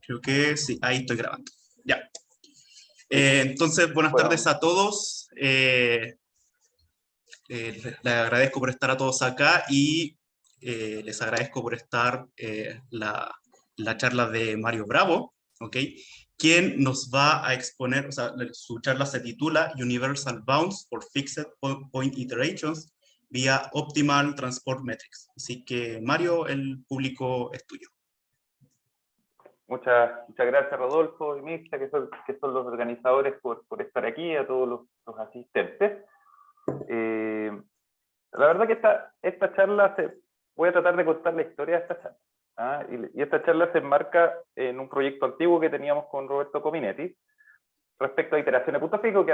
Creo que sí, ahí estoy grabando. Ya. Entonces, buenas Bueno, tardes a todos. Les agradezco por estar a todos acá y les agradezco por estar la charla de Mario Bravo, ¿ok? Quien nos va a exponer, o sea, su charla se titula Universal Bounds for Fixed Point Iterations vía Optimal Transport Metrics. Así que, Mario, el público es tuyo. muchas gracias, Rodolfo y Mirta, que son los organizadores, por estar aquí, a todos los asistentes. La verdad que esta charla, voy a tratar de contar la historia de esta charla. Y esta charla se enmarca en un proyecto antiguo que teníamos con Roberto Cominetti, respecto a iteraciones de punto fijo, que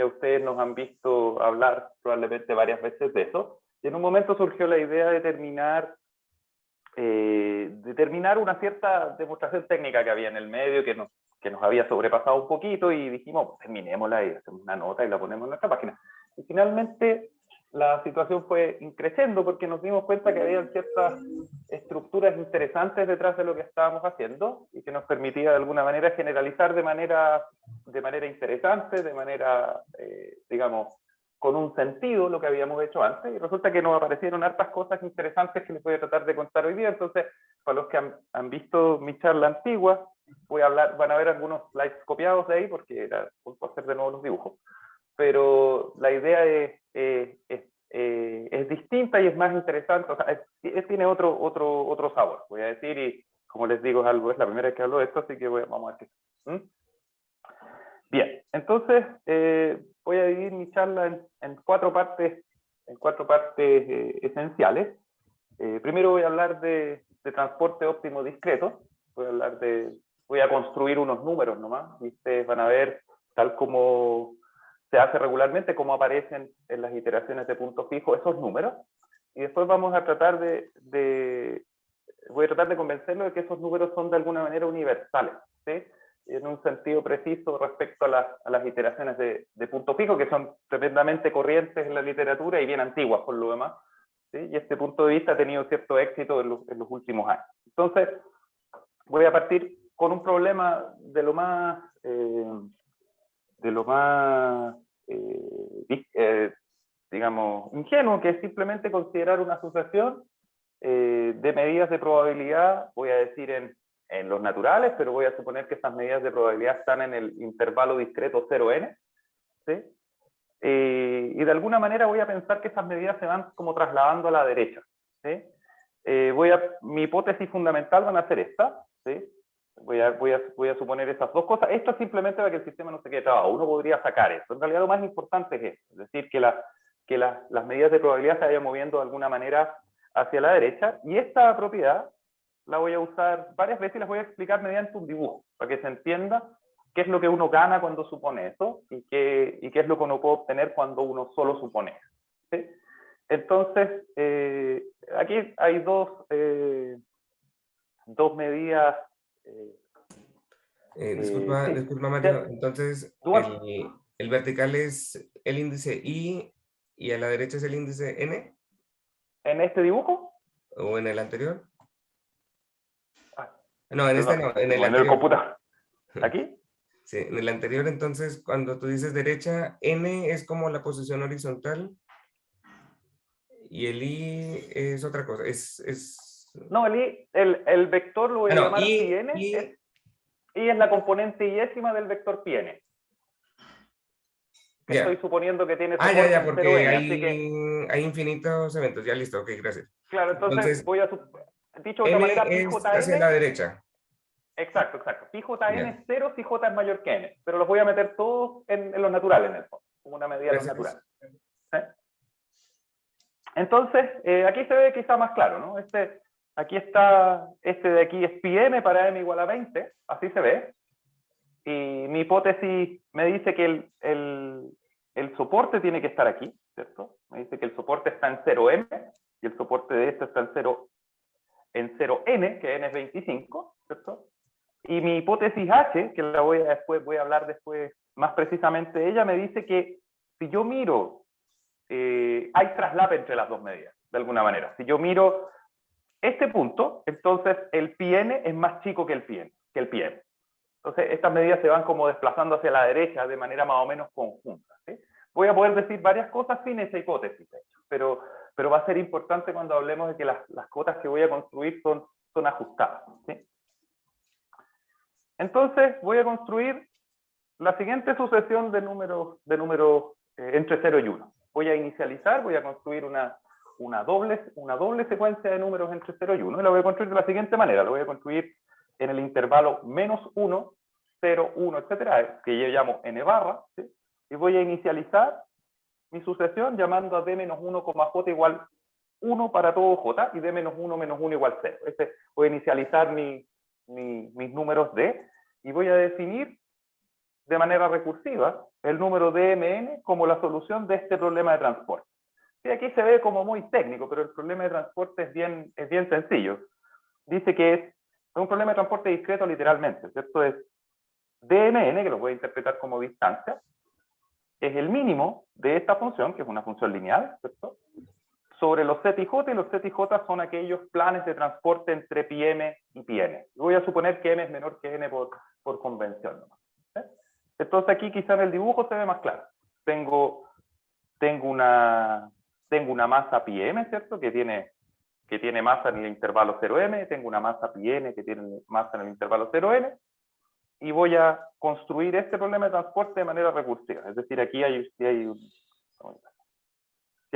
a ustedes nos han visto hablar probablemente varias veces de eso. Y en un momento surgió la idea de terminar una cierta demostración técnica que había en el medio, que nos había sobrepasado un poquito, y dijimos, terminémosla y hacemos una nota y la ponemos en nuestra página. Y finalmente la situación fue increciendo porque nos dimos cuenta que había ciertas estructuras interesantes detrás de lo que estábamos haciendo y que nos permitía de alguna manera generalizar de manera interesante, de manera, digamos, con un sentido lo que habíamos hecho antes, y resulta que nos aparecieron hartas cosas interesantes que les voy a tratar de contar hoy día. Entonces, para los que han visto mi charla antigua, van a ver algunos slides copiados de ahí, porque era por hacer de nuevo los dibujos, pero la idea es distinta y es más interesante, o sea, tiene otro sabor, voy a decir, y como les digo, es la primera vez que hablo de esto, así que vamos a ver qué. Bien, entonces voy a dividir mi charla en cuatro partes esenciales. Primero voy a hablar de transporte óptimo discreto. Voy a construir unos números nomás, y ustedes van a ver, tal como se hace regularmente, cómo aparecen en las iteraciones de punto fijo esos números. Y después voy a tratar de convencerlo de que esos números son de alguna manera universales, ¿sí? En un sentido preciso respecto a las iteraciones de punto fijo, que son tremendamente corrientes en la literatura y bien antiguas por lo demás, ¿sí? Y este punto de vista ha tenido cierto éxito en los últimos años. Entonces, voy a partir con un problema de lo más digamos, ingenuo, que es simplemente considerar una asociación de medidas de probabilidad, voy a decir en los naturales, pero voy a suponer que estas medidas de probabilidad están en el intervalo discreto 0n, ¿sí? Y de alguna manera voy a pensar que esas medidas se van como trasladando a la derecha, ¿sí? Mi hipótesis fundamental van a ser esta, ¿sí? Voy a suponer esas dos cosas. Esto es simplemente para que el sistema no se quede trabado. Uno podría sacar eso. En realidad lo más importante es eso, es decir, que las medidas de probabilidad se vayan moviendo de alguna manera hacia la derecha, y esta propiedad la voy a usar varias veces y las voy a explicar mediante un dibujo, para que se entienda qué es lo que uno gana cuando supone eso y qué es lo que uno puede obtener cuando uno solo supone eso, ¿sí? Entonces, aquí hay dos medidas. Disculpa, Sí, Mario. Entonces, Duarte, el vertical es el índice I y a la derecha es el índice N, en este dibujo. o en el anterior. Ah, No, en este perdón, no, en el en el anterior. computador. ¿Aquí? Sí, en el anterior, entonces, cuando tú dices derecha, N es como la posición horizontal y el I es otra cosa. No, el vector lo voy a No, llamar I, πn, y es la componente iésima del vector πn, que estoy ya. suponiendo que tiene Ya, soporte ya, en porque 0n, así que, hay infinitos eventos. Ya listo, ok, gracias. claro, entonces Entonces, dicho de otra N manera, es hacia la πjn, derecha. exacto, πjn Ya, es 0 si j es mayor que n, pero los voy a meter todos en los naturales, en el fondo, como una medida de los gracias. naturales, ¿sí? Entonces, aquí se ve quizá más claro, ¿no? Aquí está, este de aquí es πm para m igual a 20, así se ve, y mi hipótesis me dice que el soporte tiene que estar aquí, ¿cierto? Me dice que el soporte está en 0m, y el soporte de este está en 0n, que n es 25, ¿cierto? Y mi hipótesis H, que voy a hablar después más precisamente de ella, me dice que si yo miro, hay traslape entre las dos medidas, de alguna manera. Si yo miro este punto, entonces el πn es más chico que el πn. que el PM. Entonces, estas medidas se van como desplazando hacia la derecha de manera más o menos conjunta, ¿sí? Voy a poder decir varias cosas sin esa hipótesis, pero va a ser importante cuando hablemos de que las cotas que voy a construir son ajustadas, ¿sí? Entonces, voy a construir la siguiente sucesión de números entre 0 y 1. Voy a inicializar, voy a construir una doble secuencia de números entre 0 y 1, y la voy a construir de la siguiente manera. Lo voy a construir en el intervalo -1, 0, 1, etcétera, que yo llamo n barra, ¿sí? Y voy a inicializar mi sucesión llamando a d-1, j igual 1 para todo j, y d-1 menos 1 igual 0. Voy a inicializar mis números d, y voy a definir de manera recursiva el número dmn como la solución de este problema de transporte. Y aquí se ve como muy técnico, pero el problema de transporte es bien sencillo. Dice que es un problema de transporte discreto literalmente, ¿cierto? Es dmn, que lo voy a interpretar como distancia, es el mínimo de esta función, que es una función lineal, ¿cierto?, sobre los z y j, y los z y j son aquellos planes de transporte entre pi m y pi n. Voy a suponer que m es menor que n por convención, ¿sí? Entonces aquí quizá en el dibujo se ve más claro. Tengo una masa pi m, ¿cierto?, que tiene masa en el intervalo 0m, tengo una masa pi n que tiene masa en el intervalo 0n, y voy a construir este problema de transporte de manera recursiva. Es decir, aquí si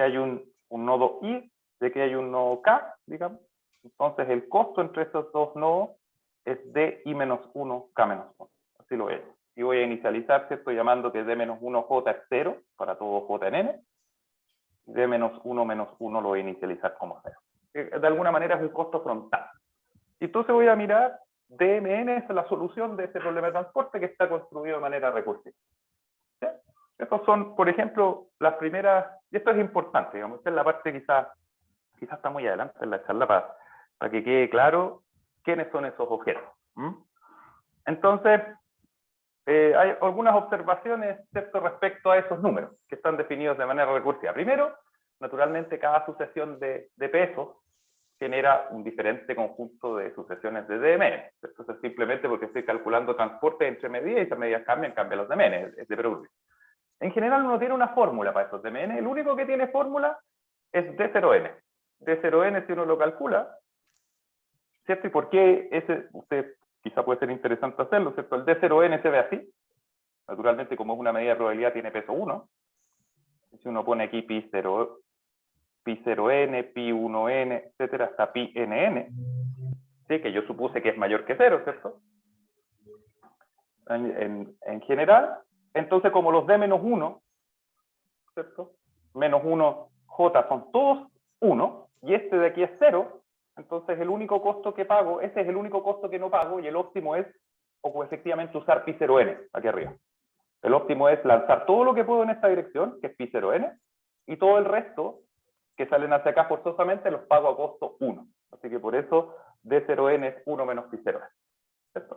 hay un nodo I, de que hay un nodo K, digamos, entonces el costo entre esos dos nodos es DI-1, K-1. Así lo voy a hacer. Y voy a inicializar, ¿cierto?, llamando que D-1J es 0 para todo J en N, y D-1 menos 1 lo voy a inicializar como 0. De alguna manera es el costo frontal. Y entonces voy a mirar, DMN es la solución de ese problema de transporte que está construido de manera recursiva. ¿Sí? Estos son, por ejemplo, las primeras, y esto es importante, digamos, esta es la parte quizás está muy adelante en la charla para que quede claro quiénes son esos objetos. Entonces, hay algunas observaciones, ¿cierto?, respecto a esos números que están definidos de manera recursiva. Primero, naturalmente, cada sucesión de pesos genera un diferente conjunto de sucesiones de DMN. Esto es simplemente porque estoy calculando transporte entre medidas, y esas medidas cambian los DMN, es de perogrullo. En general uno tiene una fórmula para esos DMN, el único que tiene fórmula es D0N. D0N, si uno lo calcula, ¿cierto? ¿Y por qué usted quizá puede ser interesante hacerlo, ¿cierto? El D0N se ve así. Naturalmente, como es una medida de probabilidad, tiene peso 1. Si uno pone aquí Pi0N, Pi1N, etcétera, hasta Pi-NN, ¿sí?, que yo supuse que es mayor que 0, ¿cierto? En general, entonces como los D-1, ¿cierto?, menos 1, J son todos 1, y este de aquí es 0, entonces el único costo que pago, ese es el único costo que no pago, y el óptimo es, o efectivamente, usar Pi0N, aquí arriba. El óptimo es lanzar todo lo que puedo en esta dirección, que es Pi0N, y todo el resto que salen hacia acá forzosamente los pago a costo 1. Así que por eso D0N es 1 menos Pi0N. ¿Cierto?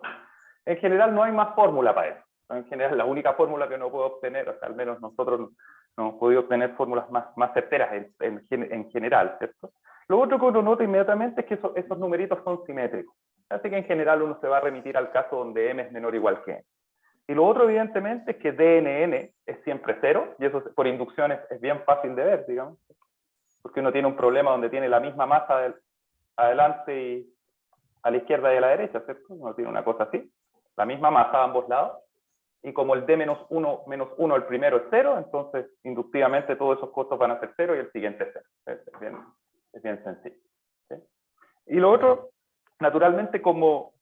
En general no hay más fórmula para eso. En general la única fórmula que no puedo obtener, o sea, al menos nosotros no hemos podido obtener fórmulas más certeras en general, ¿cierto? Lo otro que uno nota inmediatamente es que esos numeritos son simétricos. Así que en general uno se va a remitir al caso donde m es menor o igual que n. Y lo otro, evidentemente, es que DNN es siempre 0, y eso por inducción es bien fácil de ver, digamos. Porque uno tiene un problema donde tiene la misma masa adelante y a la izquierda y a la derecha, ¿cierto? Uno tiene una cosa así, la misma masa a ambos lados, y como el D-1 menos 1, el primero es 0, entonces inductivamente todos esos costos van a ser 0 y el siguiente es 0. Es bien sencillo. ¿Sí? Y lo otro, naturalmente, como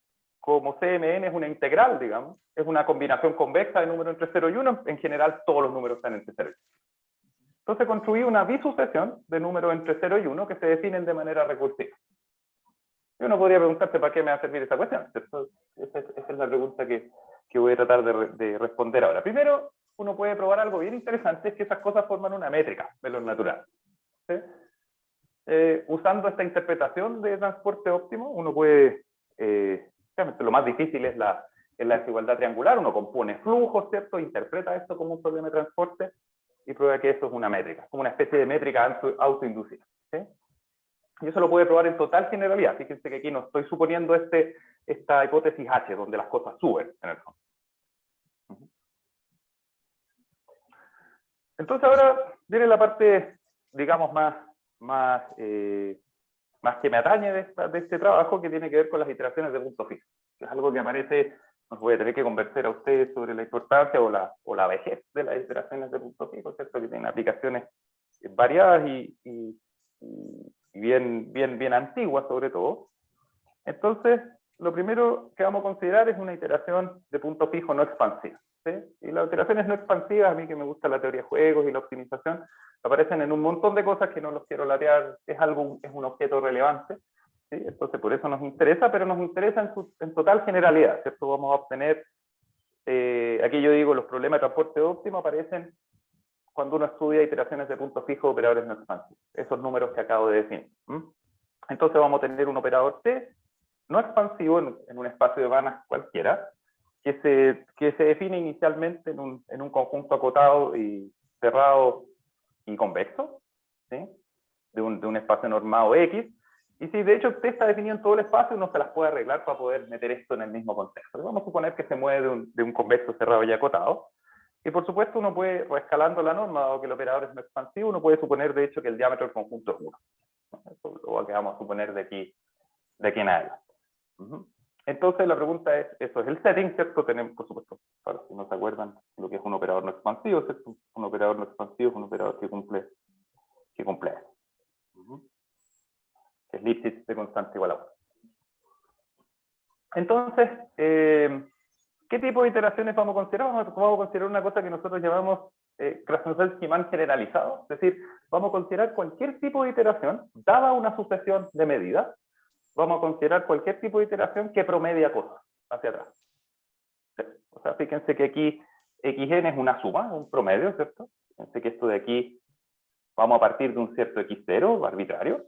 CMN es una integral, digamos, es una combinación convexa de números entre 0 y 1, en general todos los números están entre 0 y 1. Entonces construí una bisucesión de números entre 0 y 1 que se definen de manera recursiva. Y uno podría preguntarse para qué me va a servir esa cuestión. Esa es la pregunta que voy a tratar de responder ahora. Primero, uno puede probar algo bien interesante, es que esas cosas forman una métrica de lo natural. ¿Sí? Usando esta interpretación de transporte óptimo, uno puede, lo más difícil es la desigualdad triangular, uno compone flujos, ¿cierto? Interpreta esto como un problema de transporte y prueba que eso es una métrica, como una especie de métrica autoinducida. ¿Sí? Y eso lo puede probar en total generalidad. Fíjense que aquí no estoy suponiendo este esta hipótesis H, donde las cosas suben en el fondo. Entonces ahora viene la parte, digamos, más que me atañe de este trabajo, que tiene que ver con las iteraciones de punto fijo, que es algo que aparece, nos voy a tener que convencer a ustedes sobre la importancia o la vejez de las iteraciones de punto fijo, ¿cierto? Que tienen aplicaciones variadas y bien antiguas sobre todo. Entonces, lo primero que vamos a considerar es una iteración de punto fijo no expansiva, ¿sí? Y las iteraciones no expansivas, a mí que me gusta la teoría de juegos y la optimización, aparecen en un montón de cosas que no los quiero latear, es un objeto relevante, ¿sí? Entonces por eso nos interesa, pero nos interesa en total generalidad, ¿cierto? Vamos a obtener, aquí yo digo, los problemas de transporte óptimo aparecen cuando uno estudia iteraciones de punto fijo, operadores no expansivos, esos números que acabo de definir. Entonces vamos a tener un operador T no expansivo en un espacio de Banach cualquiera, que se define inicialmente en un conjunto acotado y cerrado y convexo, ¿sí? de un espacio normado X, y si de hecho T está definido en todo el espacio, uno se las puede arreglar para poder meter esto en el mismo contexto. Vamos a suponer que se mueve de un convexo cerrado y acotado, y por supuesto uno puede, reescalando la norma, dado que el operador es no expansivo, uno puede suponer de hecho que el diámetro del conjunto es 1. Eso es lo que vamos a suponer de aquí en adelante. Entonces la pregunta es, eso es el setting, ¿cierto? Tenemos, por supuesto, para si no se acuerdan, lo que es un operador no expansivo, ¿cierto? Un operador no expansivo es un operador que cumple eso. Es Lipschitz de constante igual a 1. Entonces, ¿qué tipo de iteraciones vamos a considerar? Vamos a considerar una cosa que nosotros llamamos Krasnodar-Schiemann generalizado, es decir, vamos a considerar cualquier tipo de iteración dada una sucesión de medidas. Vamos a considerar cualquier tipo de iteración que promedia cosas hacia atrás. ¿Sí? O sea, fíjense que aquí xn es una suma, un promedio, ¿cierto? Fíjense que esto de aquí, vamos a partir de un cierto x0 arbitrario,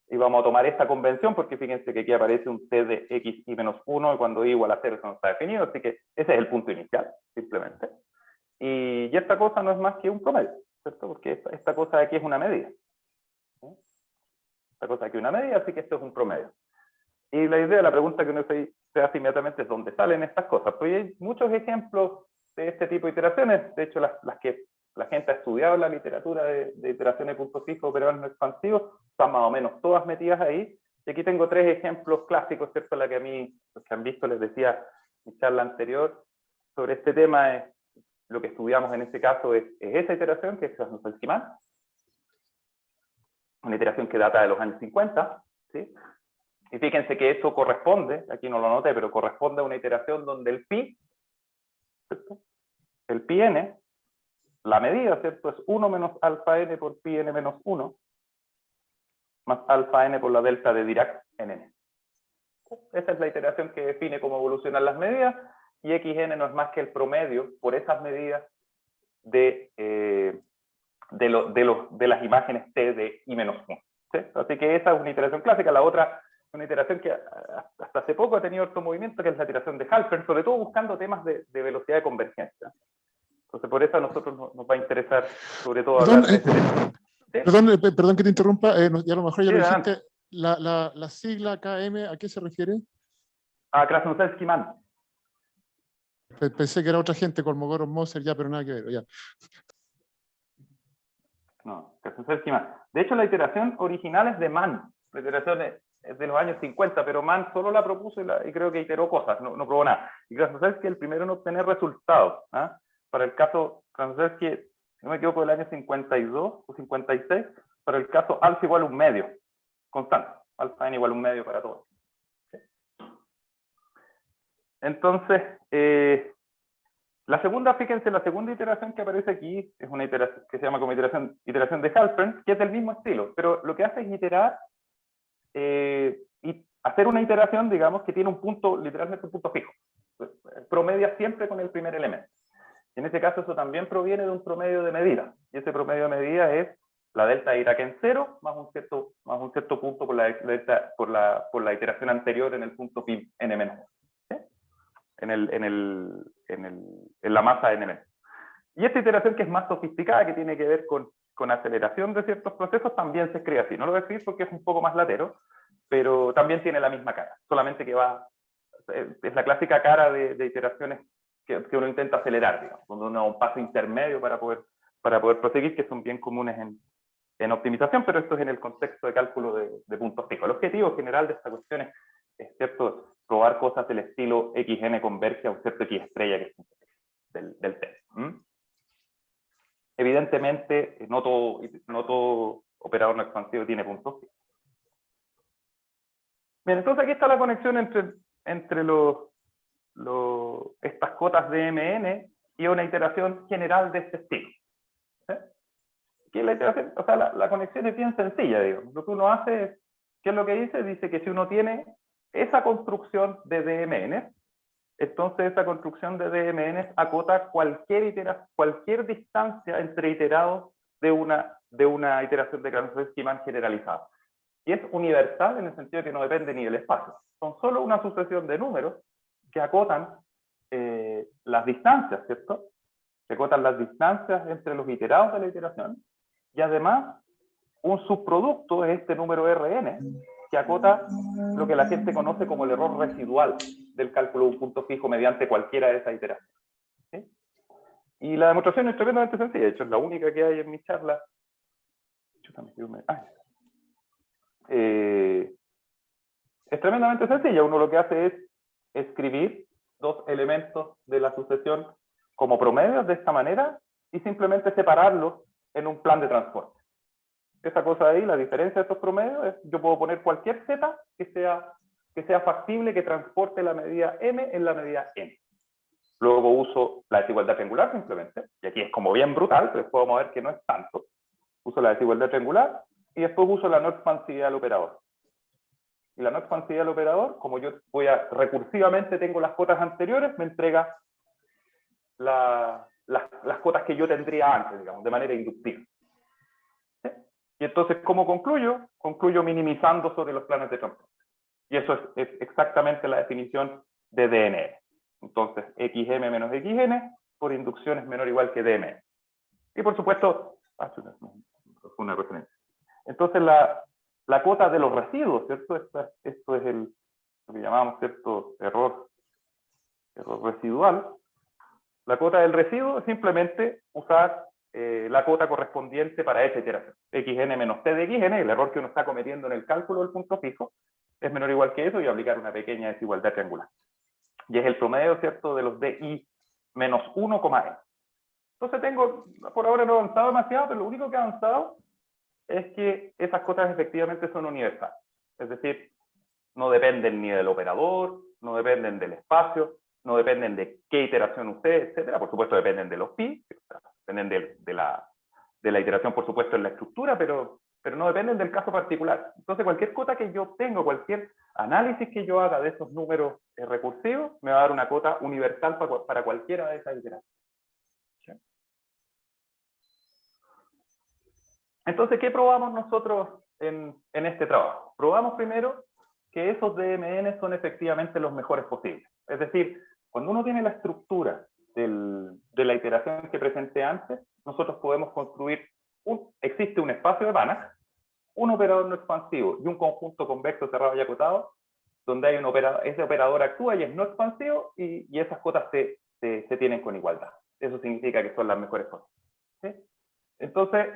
y vamos a tomar esta convención, porque fíjense que aquí aparece un t de x y menos 1, y cuando y igual a 0 eso no está definido, así que ese es el punto inicial, simplemente. Y esta cosa no es más que un promedio, ¿cierto? Porque esta cosa de aquí es una medida. ¿Sí? Esta cosa de aquí es una medida, así que esto es un promedio. Y la idea, la pregunta que uno se hace inmediatamente es ¿dónde salen estas cosas? Pues hay muchos ejemplos de este tipo de iteraciones. De hecho, las que la gente ha estudiado en la literatura de iteraciones de punto fijo, operadores no expansivos, están más o menos todas metidas ahí. Y aquí tengo 3 ejemplos clásicos, ¿cierto? La que a mí, los que han visto, les decía en mi charla anterior sobre este tema, lo que estudiamos en este caso es esa iteración, que es Krasnodar-Schiemann, una iteración que data de los años 50, ¿sí? Y fíjense que eso corresponde, aquí no lo anoté, pero corresponde a una iteración donde el pi, ¿cierto? El pi n, la medida, ¿cierto? Es 1 menos alfa n por pi n menos 1, más alfa n por la delta de Dirac en n. Esa es la iteración que define cómo evolucionan las medidas, y xn no es más que el promedio por esas medidas de las imágenes t de i menos 1. ¿Sí? Así que esa es una iteración clásica. La otra, una iteración que hasta hace poco ha tenido otro movimiento, que es la iteración de Halpern, sobre todo buscando temas de velocidad de convergencia. Entonces, por eso a nosotros nos va a interesar, sobre todo, Perdón, hablar de este tema. ¿Sí? Perdón que te interrumpa, y a lo mejor ya Sí, lo adelante. dijiste, la sigla KM, ¿a qué se refiere? A Krasnodar-Schiemann. Pensé que era otra gente, Kolmogorov, Moser, ya, pero nada que ver, ya. No, Krasnodar-Schiemann. De hecho, la iteración original es de Mann. La iteración es de los años 50, pero Mann solo la propuso y creo que iteró cosas, no probó nada. Y Krasnodar-Schiemann es el primero en obtener resultados. ¿Ah? Para el caso Krasnodar-Schiemann, si no me equivoco, del año 52 o 56, para el caso alfa igual a un medio, constante. Alfa n igual a un medio para todos. ¿Sí? Entonces, la segunda, fíjense, la segunda iteración que aparece aquí es una iteración que se llama como iteración de Halpern, que es del mismo estilo, pero lo que hace es iterar y hacer una iteración, digamos, que tiene un punto, literalmente un punto fijo. Promedia siempre con el primer elemento. En este caso, eso también proviene de un promedio de medida, y ese promedio de medida es la delta de Dirac en 0 más un cierto punto por la iteración anterior en el punto pi n menos 1. ¿Sí? En la masa n-. Y esta iteración, que es más sofisticada, que tiene que ver con aceleración de ciertos procesos, también se escribe así. No lo voy a escribir porque es un poco más latero, pero también tiene la misma cara, solamente que es la clásica cara de iteraciones que uno intenta acelerar, digamos, cuando uno da un paso intermedio para poder proseguir, que son bien comunes en optimización, pero esto es en el contexto de cálculo de puntos fijos. El objetivo general de esta cuestión es cierto, probar cosas del estilo xn converge a un cierto x estrella que es del test. Evidentemente, no todo operador no expansivo tiene puntos fijos. Bien, entonces aquí está la conexión entre estas cotas de MN y una iteración general de este estilo. Que la iteración, o sea, la conexión es bien sencilla, digamos. Lo que uno hace es, ¿qué es lo que dice? Dice que si uno tiene esa construcción de DMN, entonces esa construcción de DMN acota cualquier distancia entre iterados de una iteración de Granollers-Schiemann generalizada. Y es universal en el sentido de que no depende ni del espacio. Son solo una sucesión de números que acotan las distancias, ¿cierto? Que acotan las distancias entre los iterados de la iteración. Y además, un subproducto es este número Rn, que acota lo que la gente conoce como el error residual del cálculo de un punto fijo mediante cualquiera de esas iteraciones. ¿Sí? Y la demostración es tremendamente sencilla. De hecho, es la única que hay en mi charla. Es tremendamente sencilla. Uno lo que hace es escribir dos elementos de la sucesión como promedios de esta manera y simplemente separarlos en un plan de transporte. Esa cosa ahí, la diferencia de estos promedios es, yo puedo poner cualquier z que sea factible que transporte la medida m en la medida n. Luego uso la desigualdad triangular simplemente, y aquí es como bien brutal, pero después vamos a ver que no es tanto. Uso la desigualdad triangular y después uso la no expansividad del operador. Y la no expansividad del operador, como yo recursivamente tengo las cotas anteriores, me entrega las cotas que yo tendría antes, digamos, de manera inductiva. ¿Sí? Y entonces, ¿cómo concluyo? Concluyo minimizando sobre los planes de transporte. Y eso es exactamente la definición de DNR. Entonces, xm menos xn por inducción es menor o igual que dm. Y por supuesto, una referencia. Entonces, la cota de los residuos, ¿cierto? Esto es lo que llamamos, ¿cierto?, error residual. La cota del residuo es simplemente usar la cota correspondiente para esa iteración. xn menos t de xn, el error que uno está cometiendo en el cálculo del punto fijo, es menor o igual que eso y aplicar una pequeña desigualdad triangular. Y es el promedio, ¿cierto?, de los di menos 1, n. Entonces por ahora no he avanzado demasiado, pero lo único que ha avanzado es que esas cotas efectivamente son universales. Es decir, no dependen ni del operador, no dependen del espacio, no dependen de qué iteración usted, etcétera. Por supuesto dependen de los pi, dependen de la iteración, por supuesto, en la estructura, pero no dependen del caso particular. Entonces, cualquier cota que yo obtenga, cualquier análisis que yo haga de esos números recursivos, me va a dar una cota universal para cualquiera de esas iteraciones. ¿Sí? Entonces, ¿qué probamos nosotros en este trabajo? Probamos primero que esos DMN son efectivamente los mejores posibles. Es decir, cuando uno tiene la estructura de la iteración que presenté antes, nosotros podemos construir, existe un espacio de Banach, un operador no expansivo y un conjunto convexo cerrado y acotado, donde hay ese operador actúa y es no expansivo, y esas cotas se tienen con igualdad. Eso significa que son las mejores cotas. ¿Sí? Entonces,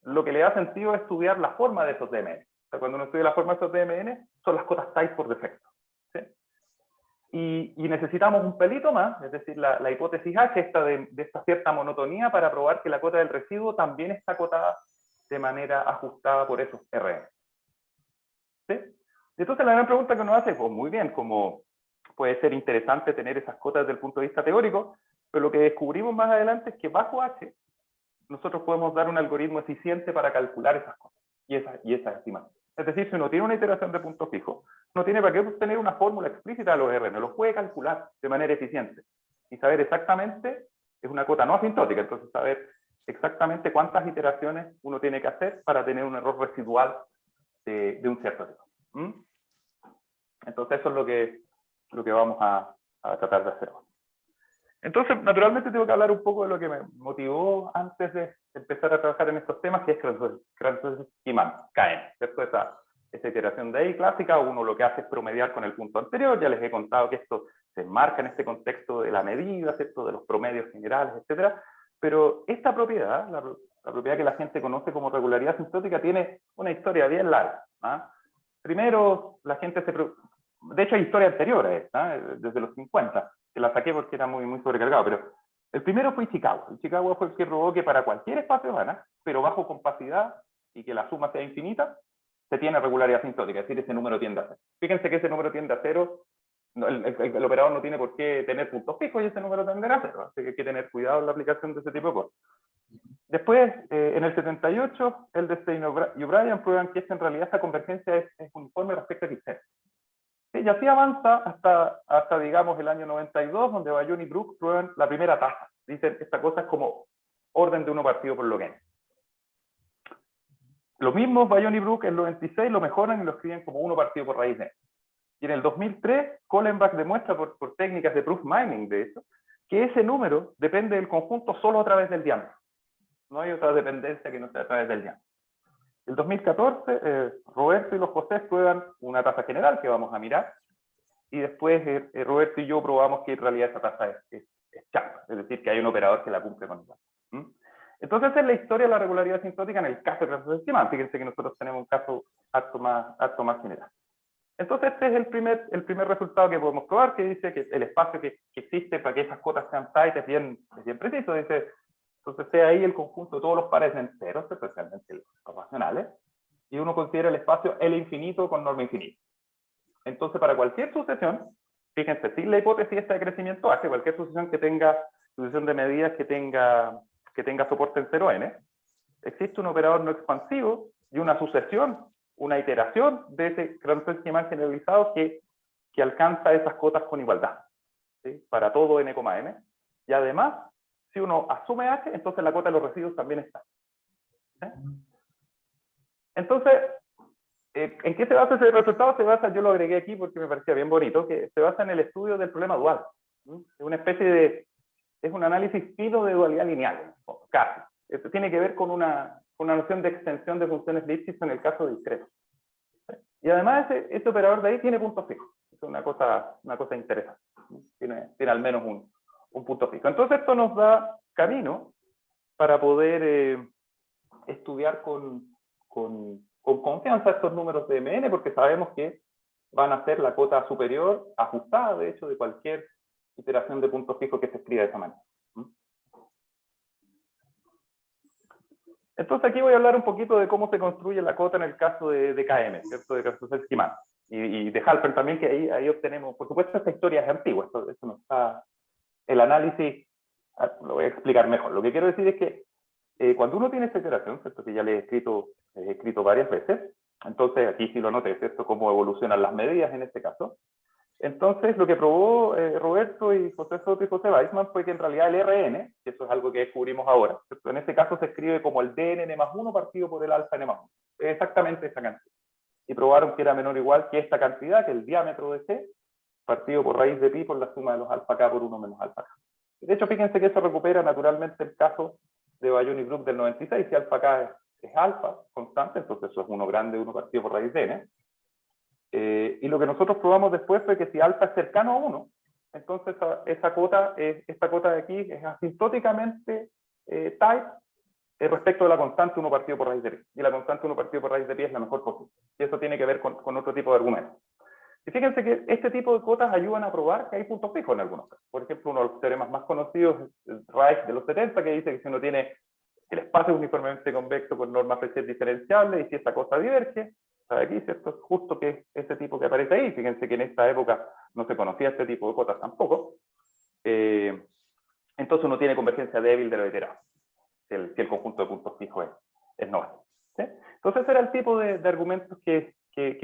lo que le da sentido es estudiar la forma de esos DMN. O sea, cuando uno estudia la forma de esos DMN, son las cotas type por defecto. ¿Sí? Y necesitamos un pelito más, es decir, la hipótesis H, de esta cierta monotonía, para probar que la cota del residuo también está acotada de manera ajustada por esos Rn. ¿Sí? Entonces la gran pregunta que uno hace es, pues muy bien, como puede ser interesante tener esas cotas desde el punto de vista teórico, pero lo que descubrimos más adelante es que bajo H nosotros podemos dar un algoritmo eficiente para calcular esas cosas y esas estimaciones. Es decir, si uno tiene una iteración de punto fijo, no tiene para qué tener una fórmula explícita de los Rn, los puede calcular de manera eficiente y saber exactamente, es una cota no asintótica, entonces saber exactamente cuántas iteraciones uno tiene que hacer para tener un error residual de un cierto tipo. Entonces eso es lo que vamos a tratar de hacer hoy. Entonces, naturalmente tengo que hablar un poco de lo que me motivó antes de empezar a trabajar en estos temas, que es Granollers-Schiemann, KN, ¿cierto? esa iteración de ahí clásica, uno lo que hace es promediar con el punto anterior. Ya les he contado que esto se enmarca en este contexto de la medida, ¿cierto? De los promedios generales, etcétera. Pero esta propiedad, la propiedad que la gente conoce como regularidad asintótica, tiene una historia bien larga. ¿Ah? Primero, la gente de hecho hay historia anterior a esta, desde los 50, que la saqué porque era muy sobrecargado, pero el primero fue Ishikawa. Ishikawa fue el que probó que para cualquier espacio de Banach, pero bajo compacidad y que la suma sea infinita, se tiene regularidad asintótica, es decir, ese número tiende a cero. Fíjense que ese número tiende a cero, el operador no tiene por qué tener puntos fijos y ese número tenderá a cero, así que hay que tener cuidado en la aplicación de ese tipo de cosas. Después, en el 78, Edelstein y O'Brien prueban que en realidad esta convergencia es uniforme respecto a Xn. ¿Sí? Y así avanza hasta, digamos, el año 92, donde Bayon y Brook prueban la primera tasa. Dicen que esta cosa es como orden de 1 partido por log n. Los mismos Bayon y Brook en el 96 lo mejoran y lo escriben como 1 partido por raíz de n. Y en el 2003, Kohlenbach demuestra por técnicas de proof mining, de hecho, que ese número depende del conjunto solo a través del diámetro. No hay otra dependencia que no sea a través del diámetro. En el 2014, Roberto y los José prueban una tasa general que vamos a mirar, y después Roberto y yo probamos que en realidad esa tasa es champa, es decir, que hay un operador que la cumple con igual. Entonces, esa es la historia de la regularidad asintótica en el caso de transferencia estimada. Fíjense que nosotros tenemos un caso harto más general. Entonces, este es el primer resultado que podemos probar, que dice que el espacio que existe para que esas cotas sean tight es bien preciso. Dice, entonces, sea ahí el conjunto de todos los pares enteros, especialmente los racionales, y uno considera el espacio L infinito con norma infinita. Entonces, para cualquier sucesión, fíjense, sin la hipótesis esta de crecimiento H, cualquier sucesión sucesión de medidas que tenga soporte en 0n, existe un operador no expansivo y una sucesión, una iteración de ese transfer esquimal generalizado que alcanza esas cotas con igualdad, ¿sí? Para todo n, m. Y además, si uno asume H, entonces la cota de los residuos también está. ¿Sí? Entonces, ¿en qué se basa ese resultado? Yo lo agregué aquí porque me parecía bien bonito, que se basa en el estudio del problema dual. Es una especie de, es un análisis fino de dualidad lineal, casi. Esto tiene que ver con una noción de extensión de funciones Lipschitz en el caso discreto. Y además ese operador de ahí tiene puntos fijos. Es una cosa interesante. Tiene al menos un punto fijo. Entonces esto nos da camino para poder estudiar con confianza estos números de Mn, porque sabemos que van a ser la cota superior, ajustada, de hecho, de cualquier iteración de puntos fijos que se escriba de esa manera. Entonces aquí voy a hablar un poquito de cómo se construye la cota en el caso de KM, ¿cierto? De Krasnov esquimal. Y de Halpern también, que ahí obtenemos, por supuesto, esta historia es antigua, esto no está, el análisis, lo voy a explicar mejor. Lo que quiero decir es que cuando uno tiene esta iteración, ¿cierto? Que ya le he escrito varias veces, entonces aquí sí lo anoté, ¿cierto? Cómo evolucionan las medidas en este caso. Entonces, lo que probó Roberto y José Soto y José Weissman fue que en realidad el Rn, que eso es algo que descubrimos ahora, ¿cierto? En este caso se escribe como el dn_1 partido por el alfa n+1. Exactamente esa cantidad. Y probaron que era menor o igual que esta cantidad, que el diámetro de C, partido por raíz de pi por la suma de los alfa k por 1 menos alfa k. De hecho, fíjense que eso recupera naturalmente el caso de Bayon y Brook del 96. Si alfa k es alfa constante, entonces eso es 1 grande, 1 partido por raíz de n. Y lo que nosotros probamos después fue que si alfa es cercano a 1, entonces esta cota de aquí es asintóticamente tight respecto de la constante 1 partido por raíz de pi. Y la constante 1 partido por raíz de pi es la mejor posible. Y eso tiene que ver con otro tipo de argumentos. Y fíjense que este tipo de cotas ayudan a probar que hay puntos fijos en algunos casos. Por ejemplo, uno de los teoremas más conocidos es el Reich de los 70, que dice que si uno tiene el espacio es uniformemente convexo con normas Fréchet diferenciables, y si esta cosa diverge, aquí, ¿cierto? Es justo que es ese tipo que aparece ahí. Fíjense que en esta época no se conocía este tipo de cotas tampoco. Entonces uno tiene convergencia débil de lo iterado, si el conjunto de puntos fijos es no. ¿Sí? Entonces ese era el tipo de argumentos que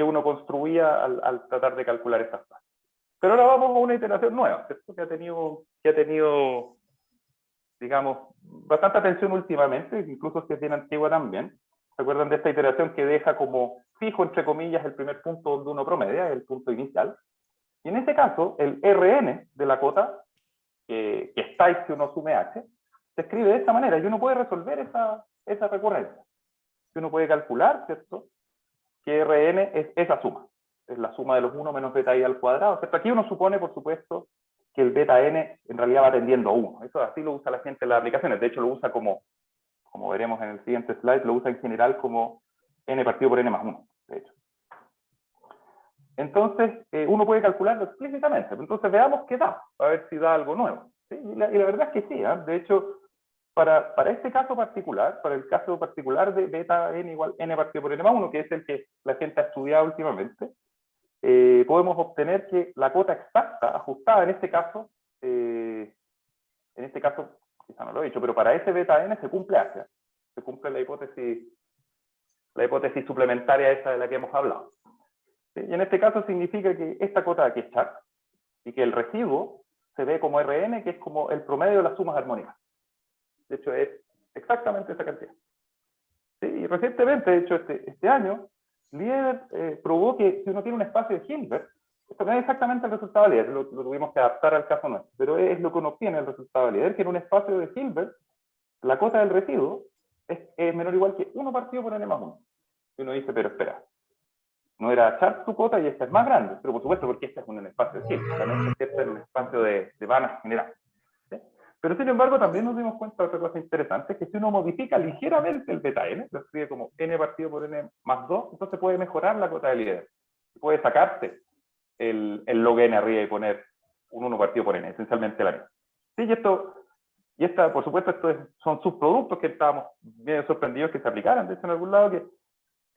uno construía al tratar de calcular estas cosas. Pero ahora vamos a una iteración nueva, ¿cierto? Que ha tenido, digamos, bastante atención últimamente, incluso si es bien antigua también. ¿Se acuerdan de esta iteración que deja como fijo, entre comillas, el primer punto donde uno promedia, el punto inicial? Y en este caso, el Rn de la cota, que está si uno sume h, se escribe de esta manera, y uno puede resolver esa recurrencia. Uno puede calcular, ¿cierto? que Rn es esa suma. Es la suma de los 1 menos beta i al cuadrado. ¿Cierto? Aquí uno supone, por supuesto, que el beta n en realidad va tendiendo a 1. Eso así lo usa la gente en las aplicaciones. De hecho, lo usa como veremos en el siguiente slide, lo usa en general como n partido por n más 1, de hecho. Entonces, uno puede calcularlo explícitamente. Entonces, veamos qué da, a ver si da algo nuevo. ¿Sí? Y la verdad es que sí. De hecho, para este caso particular, para el caso particular de beta n igual n partido por n más 1, que es el que la gente ha estudiado últimamente, podemos obtener que la cota exacta, ajustada en este caso, quizá no lo he dicho, pero para ese beta n se cumple hacia. Se cumple la hipótesis suplementaria esa de la que hemos hablado. ¿Sí? Y en este caso significa que esta cota de aquí es Char, y que el residuo se ve como Rn, que es como el promedio de las sumas armónicas. De hecho, es exactamente esa cantidad. ¿Sí? Y recientemente, de hecho, este año, Lieder probó que si uno tiene un espacio de Hilbert, esto no es exactamente el resultado de Lieder, lo tuvimos que adaptar al caso nuestro, pero es lo que uno obtiene el resultado de Lieder, que en un espacio de Hilbert, la cota del residuo es menor o igual que 1 partido por n más 1. Y uno dice, pero espera, no era Char su cota y esta es más grande, pero por supuesto porque esta es un espacio de Hilbert, también se cierta en un espacio de Banach general. ¿Sí? Pero sin embargo también nos dimos cuenta de otra cosa interesante, que si uno modifica ligeramente el beta n, lo escribe como n partido por n más 2, entonces puede mejorar la cota de Lieder. Puede sacarse el log n arriba y poner un 1 partido por n, esencialmente la misma. ¿Sí? Y esta, por supuesto, son subproductos que estábamos bien sorprendidos que se aplicaran, de hecho, en algún lado, que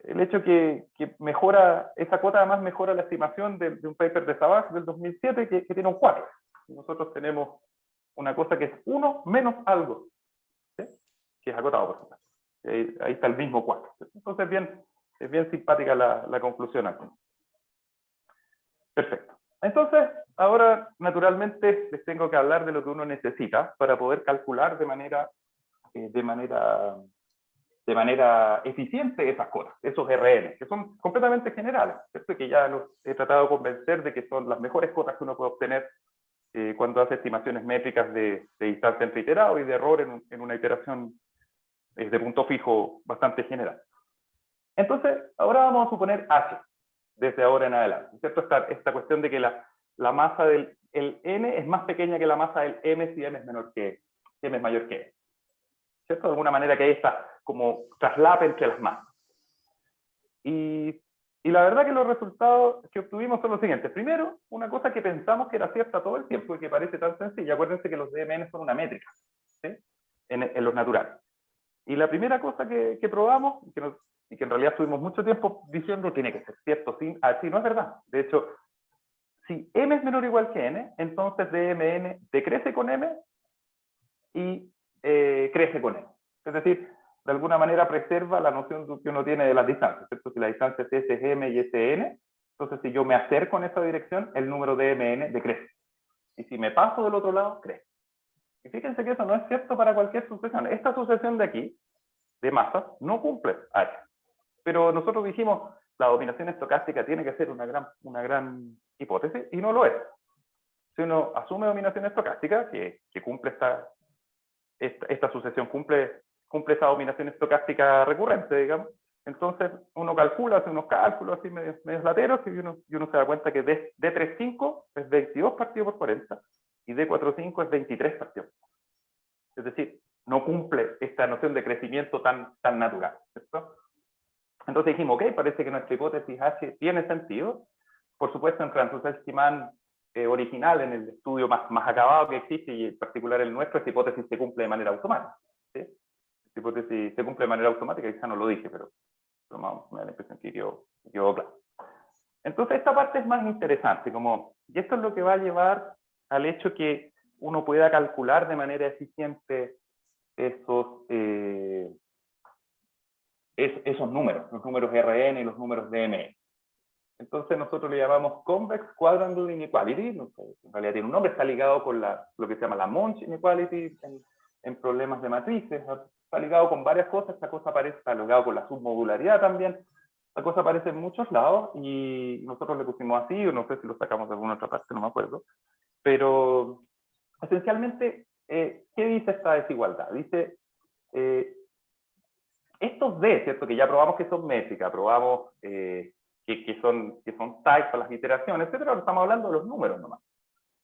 el hecho que mejora, esa cuota además mejora la estimación de un paper de Savage del 2007 que tiene un 4. Nosotros tenemos una cosa que es 1 menos algo, ¿sí? Que es acotado, por supuesto. Ahí está el mismo 4. ¿Sí? Entonces es bien simpática la conclusión aquí. Perfecto. Entonces, ahora, naturalmente, les tengo que hablar de lo que uno necesita para poder calcular de manera eficiente esas cosas, esos RN, que son completamente generales, ¿cierto? Que ya los he tratado de convencer de que son las mejores cotas que uno puede obtener cuando hace estimaciones métricas de distancia entre iterados y de error en una iteración de punto fijo bastante general. Entonces, ahora vamos a suponer H, desde ahora en adelante, ¿cierto? Esta cuestión de que la masa del N es más pequeña que la masa del M si M es menor que M es mayor que N. ¿Cierto? De alguna manera que hay esta como traslape entre las masas. Y la verdad que los resultados que obtuvimos son los siguientes. Primero, una cosa que pensamos que era cierta todo el tiempo y que parece tan sencilla. Acuérdense que los DMN son una métrica, ¿sí? En los naturales. Y la primera cosa que probamos, y que en realidad estuvimos mucho tiempo diciendo tiene que ser cierto, sí, así no es verdad. De hecho, si M es menor o igual que N, entonces DMN decrece con M y crece con N. Es decir, de alguna manera preserva la noción que uno tiene de las distancias, ¿cierto? Si la distancia es SM y SN, entonces si yo me acerco en esa dirección, el número de MN decrece. Y si me paso del otro lado, crece. Y fíjense que eso no es cierto para cualquier sucesión. Esta sucesión de aquí, de masas, no cumple H. Pero nosotros dijimos, la dominación estocástica tiene que ser una gran hipótesis, y no lo es. Si uno asume dominación estocástica, que cumple esta sucesión, cumple esa dominación estocástica recurrente, digamos, entonces uno calcula, hace unos cálculos así medios lateros, y uno se da cuenta que D35 es 22 partido por 40, y D45 es 23 partido. Es decir, no cumple esta noción de crecimiento tan natural, ¿cierto? Entonces dijimos, ok, parece que nuestra hipótesis H tiene sentido. Por supuesto, en Krantz-Schiemann original, en el estudio más acabado que existe, y en particular el nuestro, esta hipótesis se cumple de manera automática. ¿Sí? Esta hipótesis se cumple de manera automática, quizá no lo dije, pero me da la impresión que quedó claro. Entonces esta parte es más interesante, y esto es lo que va a llevar al hecho que uno pueda calcular de manera eficiente esos números, los números RN y los números DMN. Entonces nosotros le llamamos Convex Quadrangle Inequality, en realidad tiene un nombre, está ligado con lo que se llama la Monch Inequality en problemas de matrices, está ligado con varias cosas, esta cosa está ligado con la submodularidad también, esta cosa aparece en muchos lados, y nosotros le pusimos así, o no sé si lo sacamos de alguna otra parte, no me acuerdo, pero esencialmente, ¿qué dice esta desigualdad? Dice, estos D, ¿cierto? Que ya probamos que son métricas, probamos que son types para las iteraciones, etcétera, pero estamos hablando de los números nomás,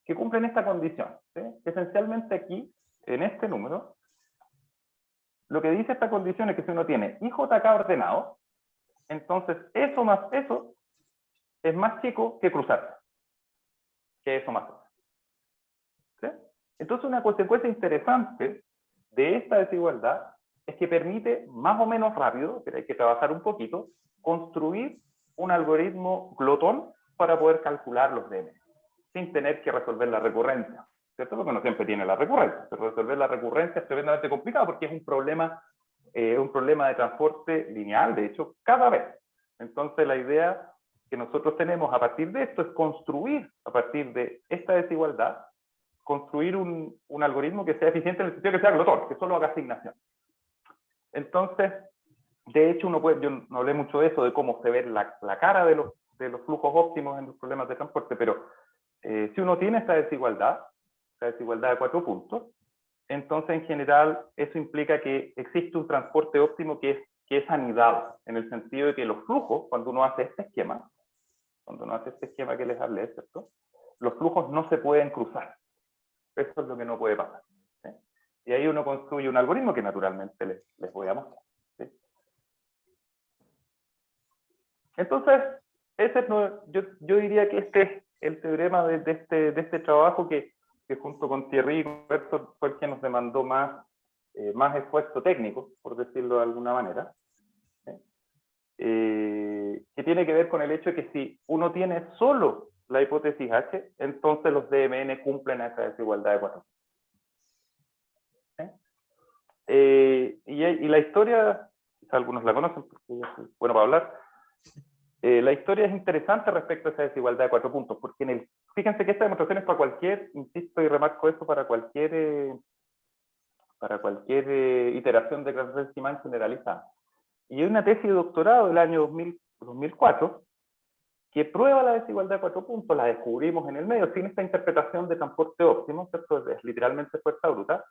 que cumplen esta condición. ¿Sí? Esencialmente aquí, en este número, lo que dice esta condición es que si uno tiene IJK ordenado, entonces eso más eso es más chico que cruzarse, que eso más eso. ¿Sí? Entonces una consecuencia interesante de esta desigualdad es que permite más o menos rápido, pero hay que trabajar un poquito, construir un algoritmo glotón para poder calcular los DM, sin tener que resolver la recurrencia, ¿cierto? Porque no siempre tiene la recurrencia, pero resolver la recurrencia es tremendamente complicado porque es un problema de transporte lineal, de hecho, cada vez. Entonces la idea que nosotros tenemos a partir de esto es construir, a partir de esta desigualdad, construir un algoritmo que sea eficiente en el sentido que sea glotón, que solo haga asignación. Entonces, de hecho, yo no hablé mucho de eso, de cómo se ve la cara de los flujos óptimos en los problemas de transporte, pero si uno tiene esta desigualdad de 4 puntos, entonces en general eso implica que existe un transporte óptimo que es anidado, en el sentido de que los flujos, cuando uno hace este esquema que les hablé, ¿cierto? Los flujos no se pueden cruzar. Eso es lo que no puede pasar. ¿Sí? Y ahí uno construye un algoritmo que naturalmente les voy a mostrar. ¿Sí? Entonces, yo diría que este es el teorema de este trabajo que junto con Thierry y Roberto fue el que nos demandó más esfuerzo técnico, por decirlo de alguna manera. ¿Sí? Que tiene que ver con el hecho de que si uno tiene solo la hipótesis H, entonces los DMN cumplen esa desigualdad de 4. ¿Sí? Y la historia, algunos la conocen porque es bueno para hablar, la historia es interesante respecto a esa desigualdad de 4 puntos, porque fíjense que esta demostración es para cualquier, insisto y remarco eso, para cualquier iteración de Grasser-Simán generalizada. Y hay una tesis de doctorado del año 2004 que prueba la desigualdad de 4 puntos, la descubrimos en el medio, sin esta interpretación de transporte óptimo, ¿cierto? Es literalmente fuerza bruta,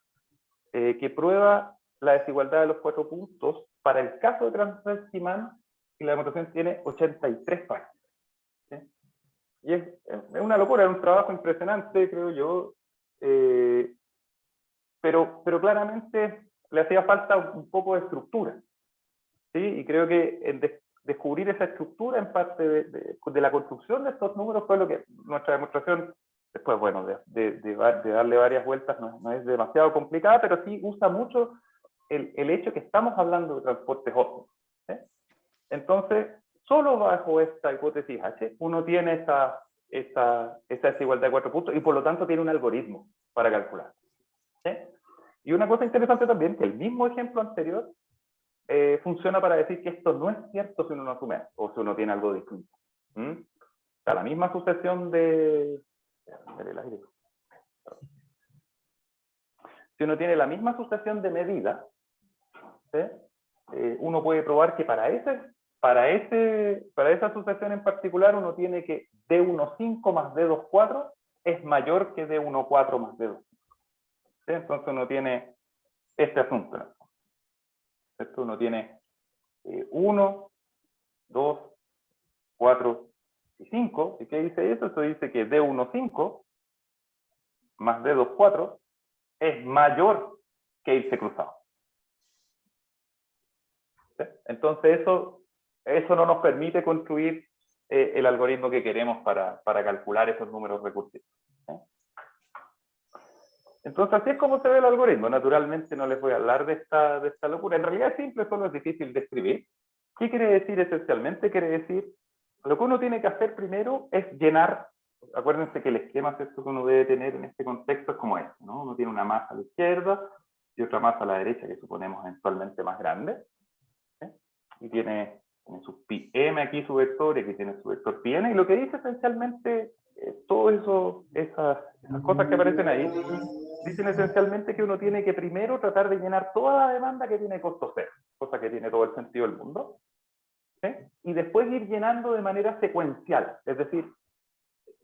que prueba la desigualdad de los 4 puntos para el caso de Grasser-Simán, y la demostración tiene 83 pares. ¿Sí? Y es una locura, es un trabajo impresionante, creo yo, pero claramente le hacía falta un poco de estructura. ¿Sí? Y creo que descubrir esa estructura en parte de la construcción de estos números fue lo que nuestra demostración, después, bueno, de darle varias vueltas, no es demasiado complicada, pero sí usa mucho el hecho que estamos hablando de transportes óptimos. ¿Sí? Entonces, solo bajo esta hipótesis H, uno tiene esa desigualdad de 4 puntos y por lo tanto tiene un algoritmo para calcular. ¿Sí? Y una cosa interesante también, que el mismo ejemplo anterior funciona para decir que esto no es cierto si uno no asume o si uno tiene algo distinto. O sea, la misma sucesión si uno tiene la misma sucesión de medidas, ¿sí? Uno puede probar que para esa sucesión en particular uno tiene que D1,5 más D2,4 es mayor que D1,4 más D2,5. ¿Sí? Entonces uno tiene este asunto. Esto uno tiene 1, 2, 4 y 5. ¿Y qué dice eso? Eso dice que D1,5 más D2,4 es mayor que irse cruzado. ¿Sí? Entonces eso no nos permite construir el algoritmo que queremos para calcular esos números recursivos. ¿Sí? Entonces así es como se ve el algoritmo. Naturalmente no les voy a hablar de esta locura. En realidad es simple, solo es difícil de escribir. ¿Qué quiere decir esencialmente? Quiere decir, lo que uno tiene que hacer primero es llenar. Acuérdense que el esquema que uno debe tener en este contexto es como este, ¿no? Uno tiene una masa a la izquierda y otra masa a la derecha que suponemos eventualmente más grande. ¿Sí? Y tiene su m aquí su vector y aquí tiene su vector πn. Y lo que dice esencialmente, todo esas cosas que aparecen ahí, dicen esencialmente que uno tiene que primero tratar de llenar toda la demanda que tiene costo cero, cosa que tiene todo el sentido del mundo, ¿sí? Y después ir llenando de manera secuencial, es decir,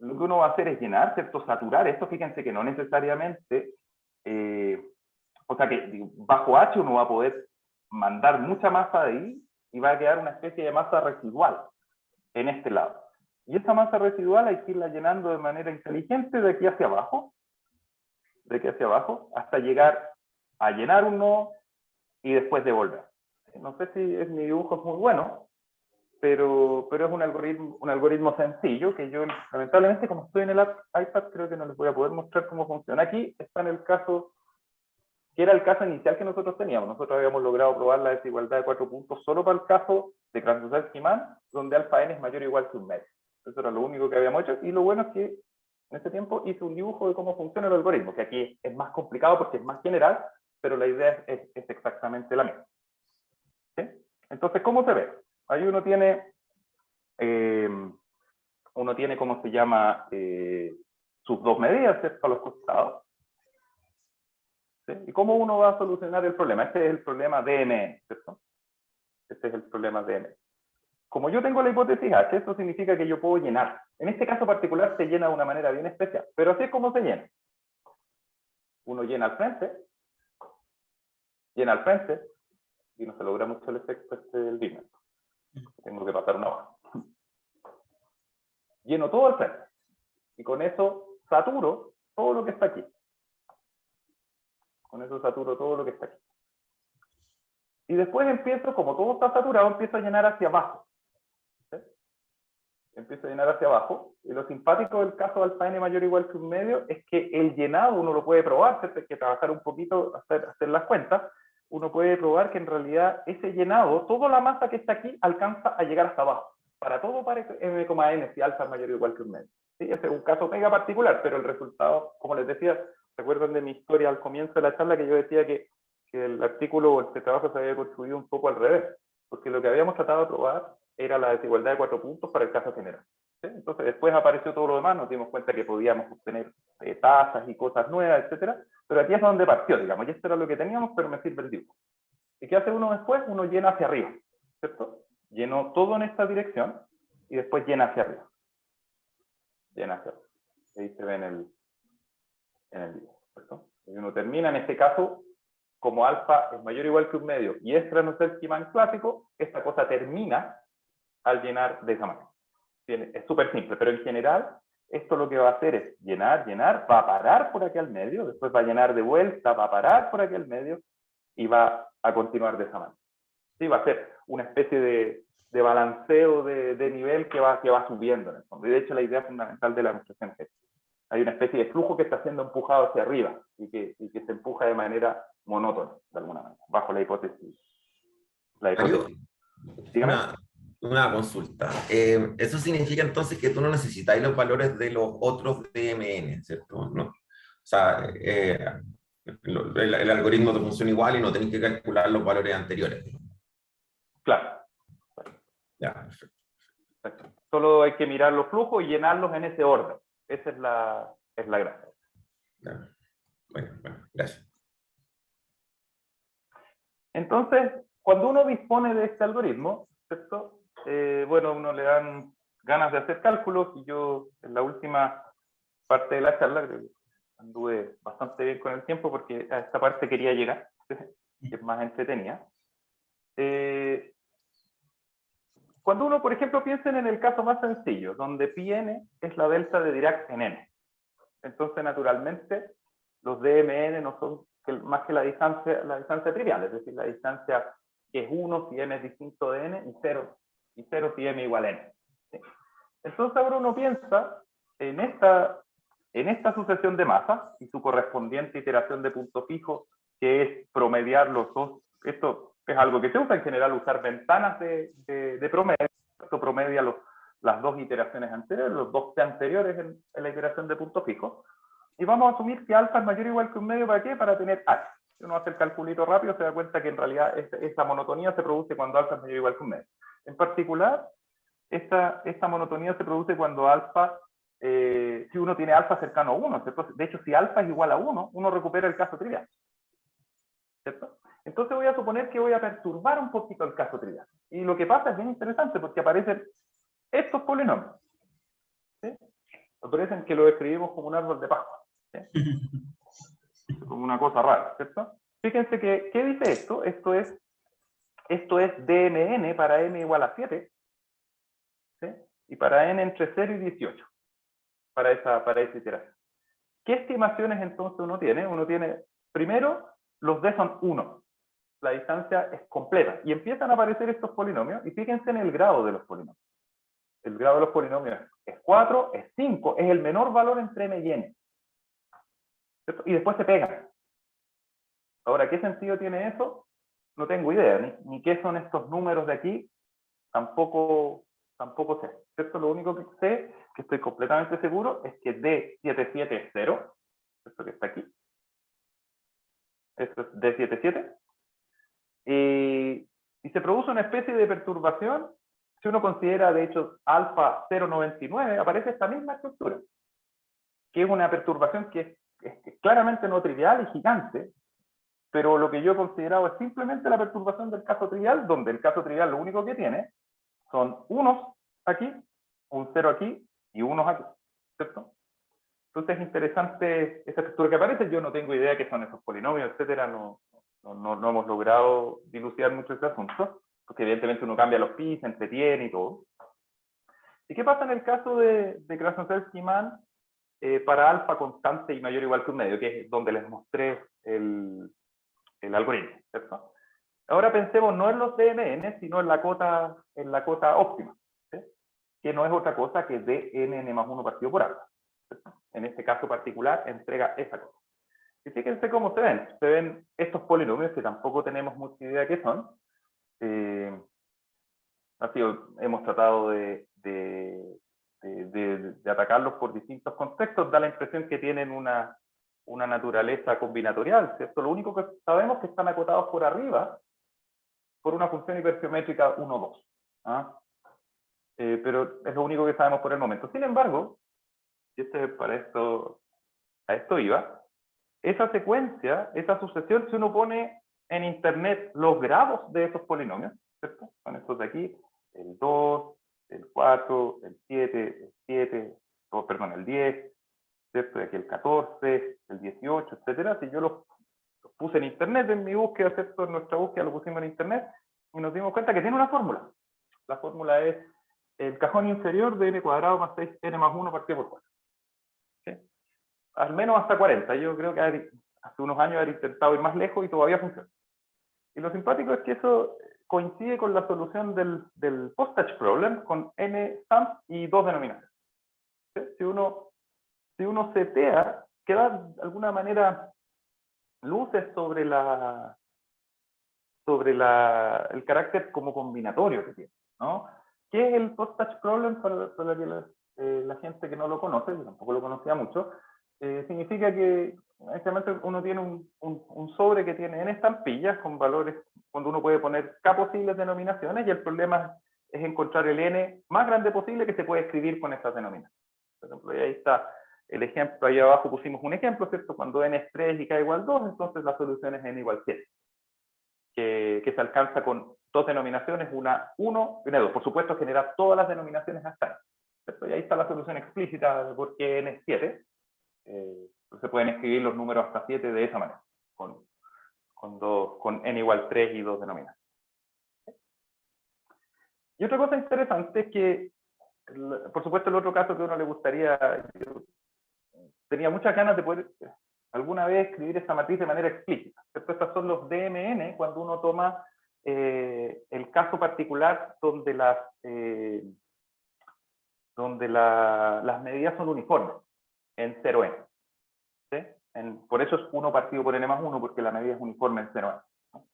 lo que uno va a hacer es llenar, ¿cierto? Saturar esto, fíjense que no necesariamente, o sea que bajo H uno va a poder mandar mucha masa de ahí y va a quedar una especie de masa residual en este lado. Y esa masa residual hay que irla llenando de manera inteligente de aquí hacia abajo, hasta llegar a llenar un nodo y después devolver. No sé si mi dibujo es muy bueno, pero es un algoritmo sencillo que yo, lamentablemente, como estoy en el iPad, creo que no les voy a poder mostrar cómo funciona. Aquí está en el caso, que era el caso inicial que nosotros teníamos. Nosotros habíamos logrado probar la desigualdad de 4 puntos solo para el caso de Krasnodar-Kieman, donde alfa n es mayor o igual que un medio. Eso era lo único que habíamos hecho, y lo bueno es que en ese tiempo hice un dibujo de cómo funciona el algoritmo, que aquí es más complicado porque es más general, pero la idea es exactamente la misma. ¿Sí? Entonces, ¿cómo se ve? Ahí uno tiene, ¿cómo se llama? Sus dos medidas, ¿cierto? A los costados. ¿Sí? ¿Y cómo uno va a solucionar el problema? Este es el problema DMN, ¿cierto? Este es el problema DMN. Como yo tengo la hipótesis H, esto significa que yo puedo llenar. En este caso particular se llena de una manera bien especial, pero así es como se llena. Uno llena al frente, y no se logra mucho el efecto del Bigman. Tengo que pasar una hoja. Lleno todo al frente, y con eso saturo todo lo que está aquí. Y después empiezo, como todo está saturado, empiezo a llenar hacia abajo. Y lo simpático del caso de alfa n mayor o igual que un medio es que el llenado uno lo puede probar, hay que trabajar un poquito, hacer las cuentas. Uno puede probar que en realidad ese llenado, toda la masa que está aquí alcanza a llegar hasta abajo. Para todo parece m,n si alfa es mayor o igual que un medio. ¿Sí? Ese es un caso mega particular, pero el resultado, como les decía, ¿se acuerdan de mi historia al comienzo de la charla que yo decía que el artículo o este trabajo se había construido un poco al revés? Porque lo que habíamos tratado de probar era la desigualdad de 4 puntos para el caso general. ¿Sí? Entonces después apareció todo lo demás, nos dimos cuenta que podíamos obtener tasas y cosas nuevas, etcétera, pero aquí es donde partió, digamos, y esto era lo que teníamos, pero me sirve el dibujo. ¿Y qué hace uno después? Uno llena hacia arriba, ¿cierto? Llenó todo en esta dirección y después llena hacia arriba. Ahí se ve en el dibujo, ¿cierto? Y uno termina, en este caso, como alfa es mayor o igual que un medio y es Krasnodar-Kieman clásico, esta cosa termina al llenar de esa manera. Es súper simple, pero en general esto lo que va a hacer es llenar, va a parar por aquí al medio, después va a llenar de vuelta, va a parar por aquí al medio y va a continuar de esa manera. Sí, va a ser una especie de balanceo de nivel que va subiendo en el fondo. Y de hecho la idea fundamental de la demostración es esta. Hay una especie de flujo que está siendo empujado hacia arriba y que se empuja de manera monótona, de alguna manera, bajo la hipótesis. Mario, Dígame. una consulta. Eso significa entonces que tú no necesitáis los valores de los otros DMN, ¿cierto? ¿No? O sea, el algoritmo te funciona igual y no tenés que calcular los valores anteriores. Claro. Ya, perfecto. Solo hay que mirar los flujos y llenarlos en ese orden. Esa es la gracia. Ya. Bueno, gracias. Entonces, cuando uno dispone de este algoritmo, ¿cierto? Bueno, uno le dan ganas de hacer cálculos, y yo en la última parte de la charla creo que anduve bastante bien con el tiempo porque a esta parte quería llegar, que es más entretenida. Cuando uno, por ejemplo, piensen en el caso más sencillo, donde πn es la delta de Dirac en n. Entonces, naturalmente, los DMN no son más que la distancia trivial, es decir, la distancia que es 1 si n es distinto de n, y 0 si m igual a n. ¿Sí? Entonces, ahora uno piensa en esta sucesión de masas y su correspondiente iteración de punto fijo, que es promediar los dos. Esto es algo que se usa en general, usar ventanas de promedio. Esto promedia las dos iteraciones anteriores, los dos t anteriores en la iteración de punto fijo. Y vamos a asumir que alfa es mayor o igual que un medio, ¿para qué? Para tener h. Si uno hace el calculito rápido, se da cuenta que en realidad esta monotonía se produce cuando alfa es mayor o igual que un medio. En particular, esta monotonía se produce cuando alfa, si uno tiene alfa cercano a 1, ¿cierto? De hecho, si alfa es igual a 1, uno recupera el caso trivial, ¿cierto? Entonces voy a suponer que voy a perturbar un poquito el caso trivial. Y lo que pasa es bien interesante porque aparecen estos polinomios. ¿Sí? Aparecen que lo escribimos como un árbol de Pascua. ¿Sí? Como una cosa rara, ¿cierto? Fíjense que, ¿qué dice esto? Esto es Esto es DMN para n igual a 7, ¿sí? Y para n entre 0 y 18, para esa iteración. ¿Qué estimaciones entonces uno tiene? Uno tiene, primero, los d son 1. La distancia es completa. Y empiezan a aparecer estos polinomios, y fíjense en el grado de los polinomios. El grado de los polinomios es 4, es 5, es el menor valor entre m y n. ¿Cierto? Y después se pegan. Ahora, ¿qué sentido tiene eso? No tengo idea, ni qué son estos números de aquí, tampoco sé. ¿Cierto? Lo único que sé, que estoy completamente seguro, es que D77 es 0, esto que está aquí. Esto es D77. Y se produce una especie de perturbación. Si uno considera, de hecho, alfa 0,99, aparece esta misma estructura, que es una perturbación que es claramente no trivial y gigante, pero lo que yo he considerado es simplemente la perturbación del caso trivial, donde el caso trivial lo único que tiene son unos aquí, un 0 aquí y unos aquí, ¿cierto? Entonces es interesante esa estructura que aparece. Yo no tengo idea de qué son esos polinomios, etcétera. No hemos logrado dilucidar mucho este asunto, porque evidentemente uno cambia los pi, se entretiene y todo. ¿Y qué pasa en el caso de Krasnoselski-Mann para alfa constante y mayor o igual que un medio, que es donde les mostré el algoritmo, ¿cierto? Ahora pensemos no en los DMN, sino en la cota óptima, ¿sí? Que no es otra cosa que dnn más 1 partido por alfa. ¿Cierto? En este caso particular entrega esa cosa. Y fíjense cómo se ven estos polinomios que tampoco tenemos mucha idea de qué son. Hemos tratado de atacarlos por distintos contextos. Da la impresión que tienen una naturaleza combinatorial, ¿cierto? Lo único que sabemos es que están acotados por arriba por una función hipergeométrica 1, 2. ¿Ah? Pero es lo único que sabemos por el momento. Sin embargo, y a esto iba, esa secuencia, esa sucesión, si uno pone en internet los grados de esos polinomios, ¿cierto? Son estos de aquí, el 2, el 4, el 7, el 10, ¿cierto? Y aquí el 14, el 18, etcétera. Si yo los puse en internet en mi búsqueda, ¿cierto? En nuestra búsqueda lo pusimos en internet y nos dimos cuenta que tiene una fórmula. La fórmula es el cajón inferior de n cuadrado más 6n más 1 partido por 4. ¿Sí? Al menos hasta 40. Yo creo que hace unos años haber intentado ir más lejos y todavía funciona. Y lo simpático es que eso coincide con la solución del postage problem con n sums y 2 denominaciones. ¿Sí? Si uno setea, queda de alguna manera luces sobre el carácter como combinatorio que tiene, ¿no? ¿Qué es el postage problem para la gente que no lo conoce? Yo tampoco lo conocía mucho. Significa que básicamente uno tiene un sobre que tiene n estampillas con valores, cuando uno puede poner k posibles denominaciones, y el problema es encontrar el n más grande posible que se puede escribir con esas denominaciones. Por ejemplo, ahí está el ejemplo, ahí abajo pusimos un ejemplo, ¿cierto? Cuando n es 3 y k igual 2, entonces la solución es n igual 7. Que se alcanza con dos denominaciones, una 1 y una 2. Por supuesto, generar todas las denominaciones hasta n. ¿Cierto? Y ahí está la solución explícita de por qué n es 7. Se pueden escribir los números hasta 7 de esa manera, con n igual 3 y 2 denominaciones. Y otra cosa interesante es que, por supuesto, el otro caso que a uno le gustaría, yo tenía muchas ganas de poder alguna vez escribir esta matriz de manera explícita. Estos son los DMN cuando uno toma el caso particular donde las medidas son uniformes, en 0n. ¿Sí? Por eso es 1 partido por n más 1, porque la medida es uniforme en 0n. ¿No?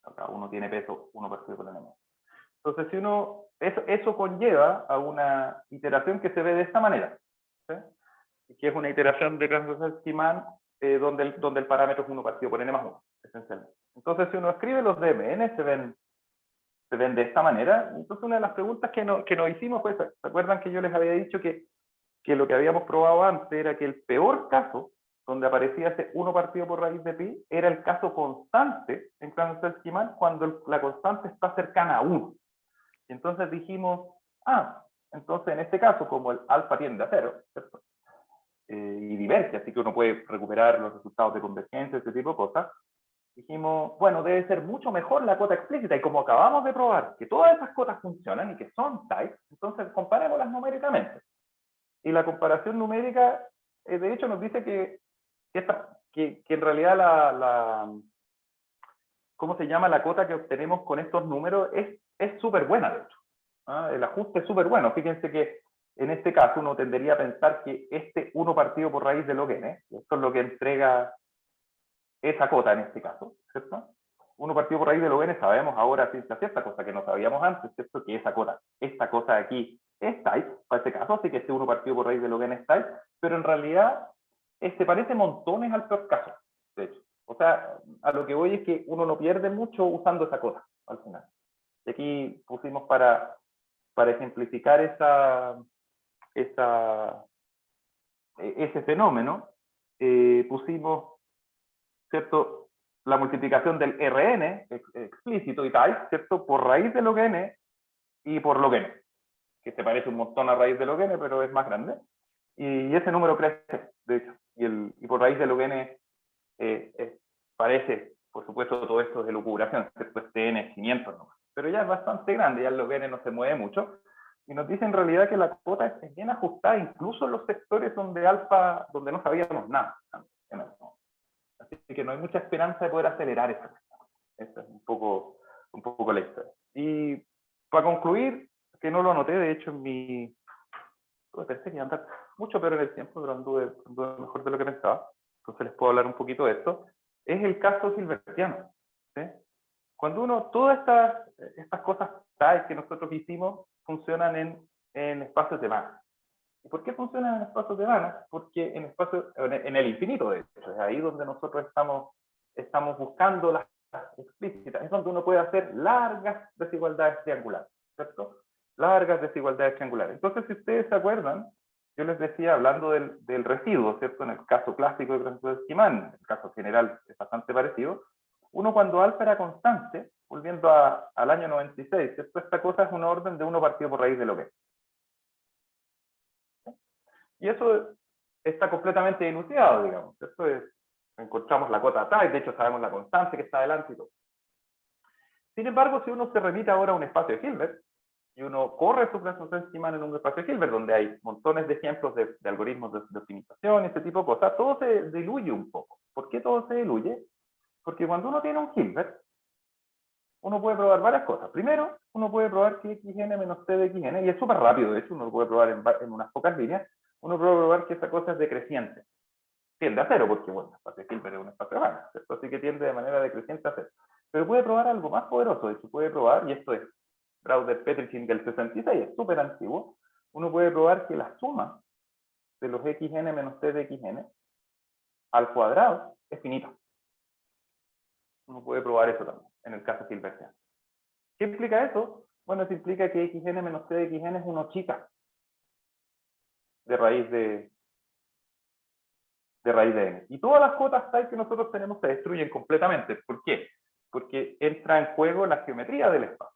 Acá uno tiene peso 1 partido por n más 1. Entonces, eso conlleva a una iteración que se ve de esta manera, ¿sí? Que es una iteración de Krasnoselski-Mann donde el parámetro es 1 partido por n más 1, esencialmente. Entonces, si uno escribe los DMN, se ven de esta manera. Entonces, una de las preguntas que nos hicimos fue, ¿se acuerdan que yo les había dicho que lo que habíamos probado antes era que el peor caso, donde aparecía ese 1 partido por raíz de pi, era el caso constante en Krasnoselski-Mann cuando la constante está cercana a 1. Y entonces dijimos, entonces en este caso, como el alfa tiende a 0, ¿cierto? Y diverge, así que uno puede recuperar los resultados de convergencia, ese tipo de cosas, dijimos, bueno, debe ser mucho mejor la cota explícita, y como acabamos de probar que todas esas cotas funcionan y que son types, entonces comparémoslas numéricamente. Y la comparación numérica, de hecho, nos dice que en realidad ¿cómo se llama? La cota que obtenemos con estos números es súper buena, de hecho. El ajuste es súper bueno. Fíjense que en este caso uno tendería a pensar que este 1 partido por raíz de log n, esto es lo que entrega esa cota en este caso, ¿cierto? 1 partido por raíz de log n sabemos ahora ciencia cierta, cosa que no sabíamos antes, ¿cierto? Que esta cosa de aquí es type, para este caso, así que este 1 partido por raíz de log n es type, pero en realidad se parece montones al peor caso, de hecho. O sea, a lo que voy es que uno no pierde mucho usando esa cota, al final. Y aquí pusimos para ejemplificar ese fenómeno, pusimos, ¿cierto?, la multiplicación del Rn, explícito y type, ¿cierto?, por raíz de log n y por log n, que se parece un montón a raíz de log n, pero es más grande. Y ese número crece, de hecho. Y por raíz de log n parece, por supuesto, todo esto de lucubración, ¿cierto? Este n es 500 nomás. Pero ya es bastante grande, ya el log n no se mueve mucho. Y nos dice en realidad que la cuota es bien ajustada, incluso en los sectores donde no sabíamos nada. Así que no hay mucha esperanza de poder acelerar eso. Esa es un poco la historia. Y para concluir, que no lo anoté, de hecho, en mi... Pensé que iba a andar mucho peor en el tiempo, pero anduve mejor de lo que pensaba. Entonces les puedo hablar un poquito de esto. Es el caso hilbertiano. ¿Sí? Cuando todas estas cosas que nosotros hicimos funcionan en espacios de Banach. ¿Y por qué funcionan en espacios de Banach? Porque en el infinito, de hecho, es ahí donde nosotros estamos buscando las explícitas, es donde uno puede hacer largas desigualdades triangulares, ¿cierto? Largas desigualdades triangulares. Entonces, si ustedes se acuerdan, yo les decía, hablando del residuo, ¿cierto? En el caso clásico de Gromov-Schiemann, en el caso general es bastante parecido. Uno, cuando alfa era constante, volviendo al año 96, ¿cierto? Esta cosa es una orden de 1 partido por raíz de log n. Y eso está completamente dilucidado, digamos. Esto encontramos la cota type, de hecho sabemos la constante que está adelante y todo. Sin embargo, si uno se remite ahora a un espacio de Hilbert, y uno corre su Gromov-Schiemann en un espacio de Hilbert, donde hay montones de ejemplos de algoritmos de optimización y este tipo de cosas, todo se diluye un poco. ¿Por qué todo se diluye? Porque cuando uno tiene un Hilbert, uno puede probar varias cosas. Primero, uno puede probar que xn menos t de xn, y es súper rápido, de hecho, uno lo puede probar en unas pocas líneas. Uno puede probar que esa cosa es decreciente. Tiende a cero, porque, bueno, el espacio de Hilbert es un espacio de Banach, ¿cierto? Así que tiende de manera decreciente a cero. Pero puede probar algo más poderoso, de hecho, puede probar, y esto es Brauder-Petrichin del 66, es súper antiguo, uno puede probar que la suma de los xn menos t de xn al cuadrado es finita. Uno puede probar eso también, en el caso hilbertiano. ¿Qué implica eso? Bueno, eso implica que xn menos t de xn es una chica de raíz de n. Y todas las cotas type que nosotros tenemos se destruyen completamente. ¿Por qué? Porque entra en juego la geometría del espacio.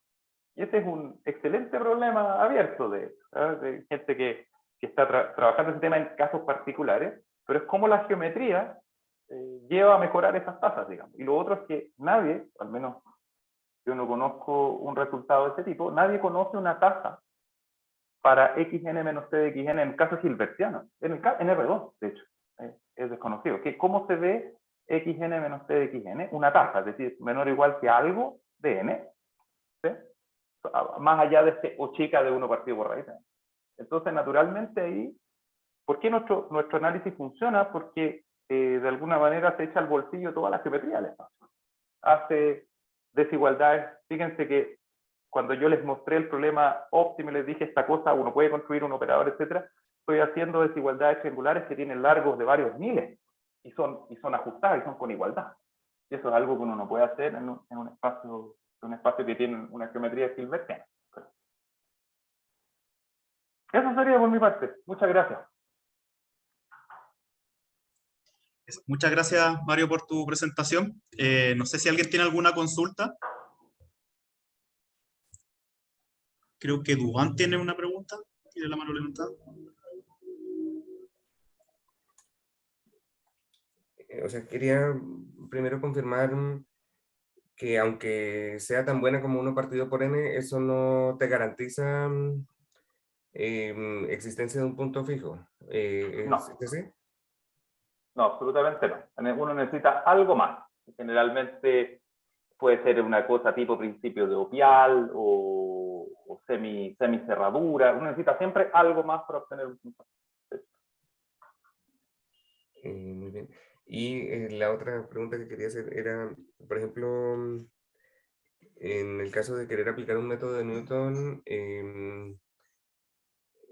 Y ese es un excelente problema abierto de gente que está trabajando ese tema en casos particulares, pero es como la geometría lleva a mejorar esas tasas, digamos. Y lo otro es que nadie, al menos yo no conozco un resultado de este tipo, nadie conoce una tasa para xn menos t de xn en casos hilbertianos, en R2, de hecho, es desconocido. ¿Cómo se ve xn menos t de xn? Una tasa, es decir, menor o igual que algo de n, ¿sí? Más allá de este o chica de 1 partido por raíz. Entonces, naturalmente ahí, ¿por qué nuestro análisis funciona? Porque de alguna manera se echa al bolsillo toda la geometría del espacio. Hace desigualdades. Fíjense que cuando yo les mostré el problema óptimo y les dije esta cosa, uno puede construir un operador, etcétera, estoy haciendo desigualdades triangulares que tienen largos de varios miles y son ajustadas y son con igualdad. Y eso es algo que uno no puede hacer en un espacio que tiene una geometría hilbertiana. Eso sería por mi parte. Muchas gracias. Muchas gracias, Mario, por tu presentación. No sé si alguien tiene alguna consulta. Creo que Duván tiene una pregunta. Tiene la mano levantada. O sea, quería primero confirmar que aunque sea tan buena como 1 partido por n, eso no te garantiza existencia de un punto fijo. No. ¿Es así? No, absolutamente no. Uno necesita algo más. Generalmente puede ser una cosa tipo principio de Opial o semi-cerradura. Uno necesita siempre algo más para obtener un punto. Muy bien. Y la otra pregunta que quería hacer era, por ejemplo, en el caso de querer aplicar un método de Newton,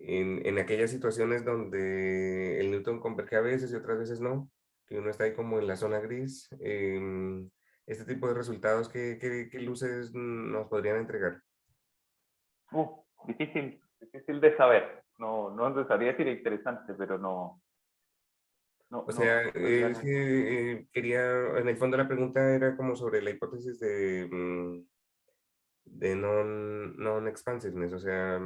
en aquellas situaciones donde el Newton converge a veces y otras veces no, que uno está ahí como en la zona gris, este tipo de resultados, ¿qué luces nos podrían entregar? Difícil de saber. No sabría decir interesante, pero no. O sea, No, es que quería, en el fondo la pregunta era como sobre la hipótesis de non-expansiveness, o sea,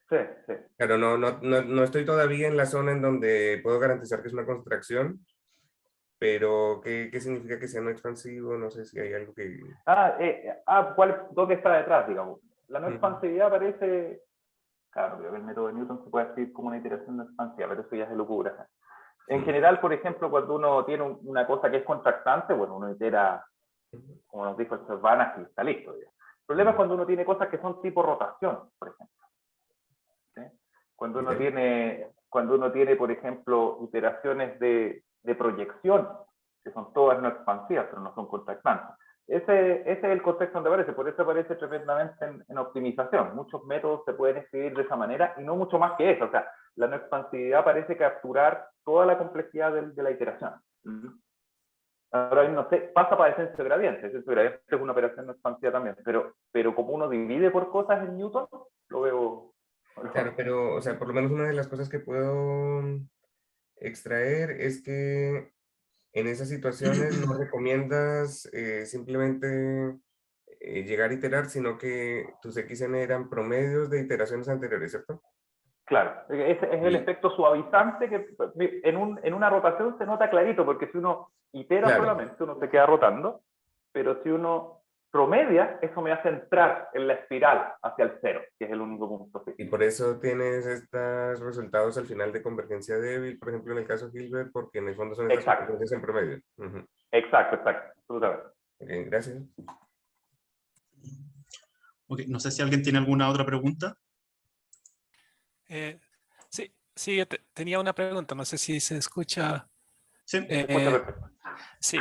sí, sí. claro, no estoy todavía en la zona en donde puedo garantizar que es una contracción, pero ¿qué significa que sea no expansivo? No sé si hay algo que... ¿Dónde está detrás, digamos? La no expansividad aparece, claro, creo que el método de Newton se puede escribir como una iteración no expansiva, pero eso ya es de locura. En general, por ejemplo, cuando uno tiene una cosa que es contractante, bueno, uno itera, como nos dijo el Cervantes, y está listo. Ya. El problema es cuando uno tiene cosas que son tipo rotación, por ejemplo. ¿Sí? Cuando uno tiene, por ejemplo, iteraciones de proyección, que son todas no expansivas, pero no son contractantes. Ese es el contexto donde aparece, por eso aparece tremendamente en optimización. Muchos métodos se pueden escribir de esa manera y no mucho más que eso. O sea, la no expansividad parece capturar toda la complejidad de la iteración. Ahora no sé, pasa para descenso de gradiente. Descenso de gradiente es una operación no expansiva también, pero como uno divide por cosas en Newton, lo veo. Claro, pero, o sea, por lo menos una de las cosas que puedo extraer es que en esas situaciones no recomiendas simplemente llegar a iterar, sino que tus XN eran promedios de iteraciones anteriores, ¿cierto? Claro, ese es el efecto suavizante que en una rotación se nota clarito, porque si uno itera Claro. solamente, uno se queda rotando, pero si uno promedia, eso me hace entrar en la espiral hacia el cero, que es el único punto fijo. Y por eso tienes estos resultados al final de convergencia débil, por ejemplo, en el caso Hilbert, porque en el fondo son estas convergencias en promedio. Exacto, absolutamente. Ok, gracias. Ok, no sé si alguien tiene alguna otra pregunta. Sí, yo tenía una pregunta, no sé si se escucha. Sí. Se escucha perfecto. Sí,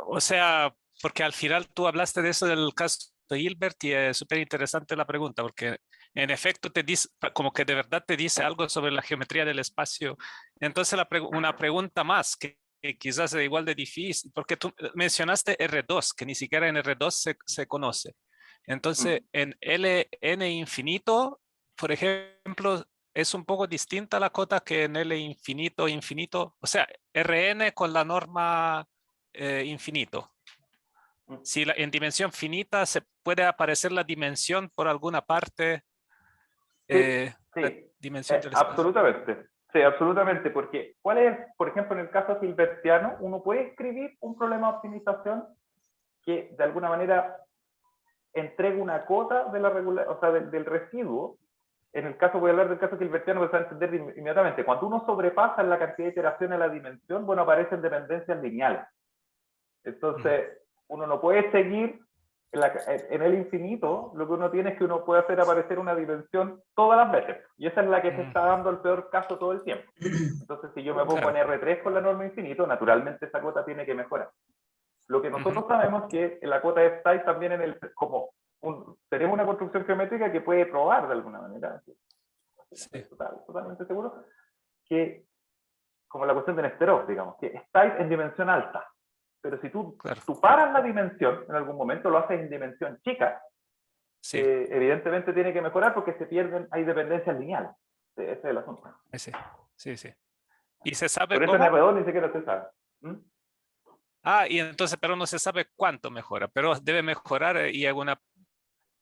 o sea, porque al final tú hablaste de eso del caso de Hilbert y es súper interesante la pregunta, porque en efecto te dice, como que de verdad te dice algo sobre la geometría del espacio. Entonces una pregunta más que quizás es igual de difícil, porque tú mencionaste R2, que ni siquiera en R2 se conoce. Entonces, en Ln infinito, por ejemplo, es un poco distinta la cota que en L infinito, o sea, Rn con la norma infinito. Si en dimensión finita se puede aparecer la dimensión por alguna parte, Sí, la dimensión del espacio. absolutamente. Sí, absolutamente, porque ¿cuál es, por ejemplo, en el caso hilbertiano, uno puede escribir un problema de optimización que de alguna manera entrega una cota de la o sea, del residuo. En el caso, voy a hablar del caso hilbertiano, que se va a entender inmediatamente. Cuando uno sobrepasa la cantidad de iteraciones a la dimensión, bueno, aparecen dependencias lineales. Entonces, uno no puede seguir en el infinito. Lo que uno tiene es que uno puede hacer aparecer una dimensión todas las veces. Y esa es la que se está dando el peor caso todo el tiempo. Entonces, si yo me pongo en R3 con la norma infinito, naturalmente esa cota tiene que mejorar. Lo que nosotros sabemos que en la cota de F también tenemos una construcción geométrica que puede probar de alguna manera, totalmente seguro, que como la cuestión de Nesterov, digamos, que estáis en dimensión alta, pero si tú paras la dimensión en algún momento, lo haces en dimensión chica, evidentemente tiene que mejorar porque hay dependencias lineales. Ese es el asunto. Sí. ¿Y se sabe Por eso cómo? en R2 ni siquiera se sabe. Y entonces, pero no se sabe cuánto mejora, pero debe mejorar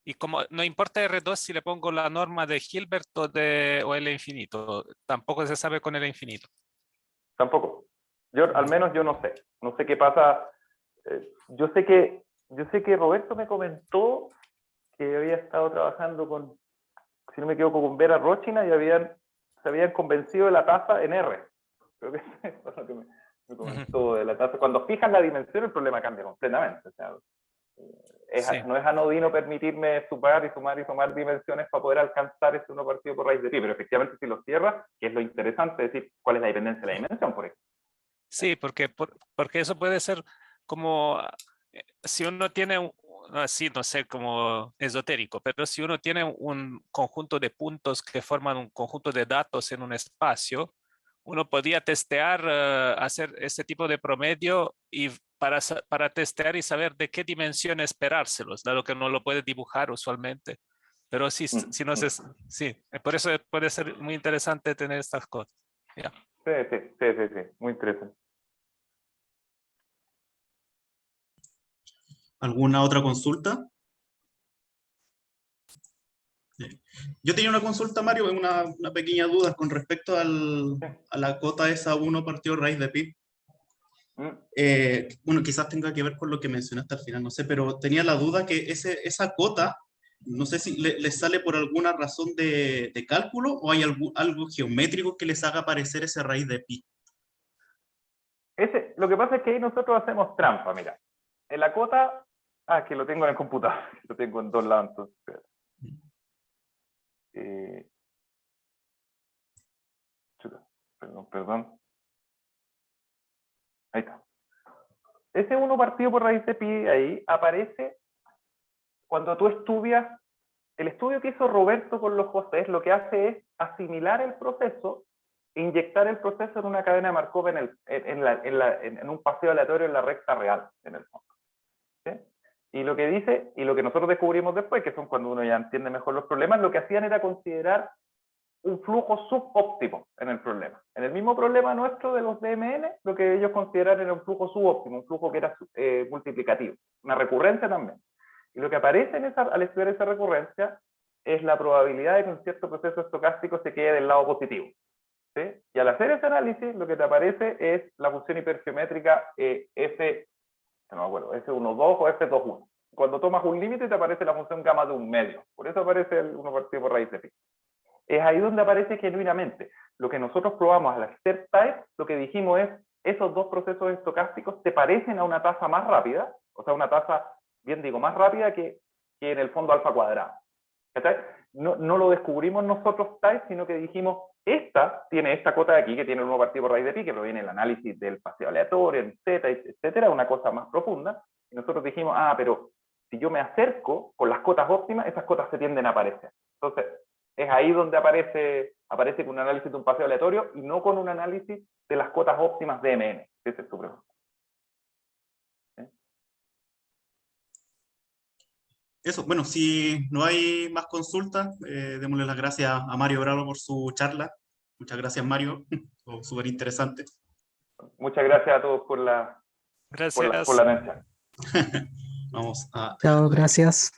y como no importa R2 si le pongo la norma de Hilbert o L infinito, tampoco se sabe con L infinito. Tampoco. Al menos yo no sé. No sé qué pasa. Yo sé que yo sé que Roberto me comentó que había estado trabajando con, si no me equivoco, con Vera Rochina y se habían convencido de la tasa en R. Creo que eso es lo que me comentó de la tasa. Cuando fijas la dimensión, el problema cambia completamente. O sea, Sí. no es anodino permitirme sumar y sumar dimensiones para poder alcanzar ese 1 partido por raíz de pi, pero efectivamente si lo cierras, que es lo interesante, es decir, cuál es la dependencia de la dimensión, por ejemplo. Sí, porque eso puede ser como, si uno tiene, así, no sé, como esotérico, pero si uno tiene un conjunto de puntos que forman un conjunto de datos en un espacio, uno podía testear, hacer ese tipo de promedio y para testear y saber de qué dimensión esperárselos, dado que no lo puede dibujar usualmente. Pero sí, si no sí, por eso puede ser muy interesante tener estas cosas. Yeah. Sí, muy interesante. ¿Alguna otra consulta? Yo tenía una consulta, Mario, una pequeña duda con respecto a la cota esa 1 partido raíz de pi. Bueno, quizás tenga que ver con lo que mencionaste al final, no sé, pero tenía la duda que esa cota, no sé si les sale por alguna razón de cálculo o hay algo geométrico que les haga aparecer ese raíz de pi. Lo que pasa es que ahí nosotros hacemos trampa, mira. En la cota, que lo tengo en el computador, lo tengo en 2 lados, entonces. Perdón. Ahí está. Ese 1 partido por raíz de pi ahí aparece cuando tú estudias. El estudio que hizo Roberto con los José lo que hace es asimilar el proceso e inyectar el proceso en una cadena de Markov en un paseo aleatorio en la recta real, en el fondo. ¿Sí? Y lo que dice, y lo que nosotros descubrimos después, que son cuando uno ya entiende mejor los problemas, lo que hacían era considerar un flujo subóptimo en el problema. En el mismo problema nuestro de los DMN, lo que ellos consideraron era un flujo subóptimo, un flujo que era multiplicativo, una recurrencia también. Y lo que aparece al estudiar esa recurrencia es la probabilidad de que un cierto proceso estocástico se quede del lado positivo. ¿Sí? Y al hacer ese análisis, lo que te aparece es la función hipergeométrica no me acuerdo, S12 o S21. Cuando tomas un límite te aparece la función gamma de un medio. Por eso aparece el 1 partido por raíz de pi. Es ahí donde aparece genuinamente. Lo que nosotros probamos al hacer type, lo que dijimos es, esos 2 procesos estocásticos te parecen a una tasa más rápida, o sea, una tasa, bien digo, más rápida que en el fondo alfa cuadrado. No lo descubrimos nosotros type, sino que dijimos, esta tiene esta cota de aquí, que tiene el 1 partido por raíz de pi, que proviene del análisis del paseo aleatorio, en Z, etcétera, una cosa más profunda. Y nosotros dijimos, pero si yo me acerco con las cotas óptimas, esas cotas se tienden a aparecer. Entonces, es ahí donde aparece con un análisis de un paseo aleatorio y no con un análisis de las cotas óptimas de MN. Ese es tu pregunta. ¿Sí? Eso, bueno, si no hay más consultas, démosle las gracias a Mario Bravo por su charla. Muchas gracias, Mario. Súper interesante. Muchas gracias a todos por la Gracias. por la atención. Vamos a... Chao, gracias.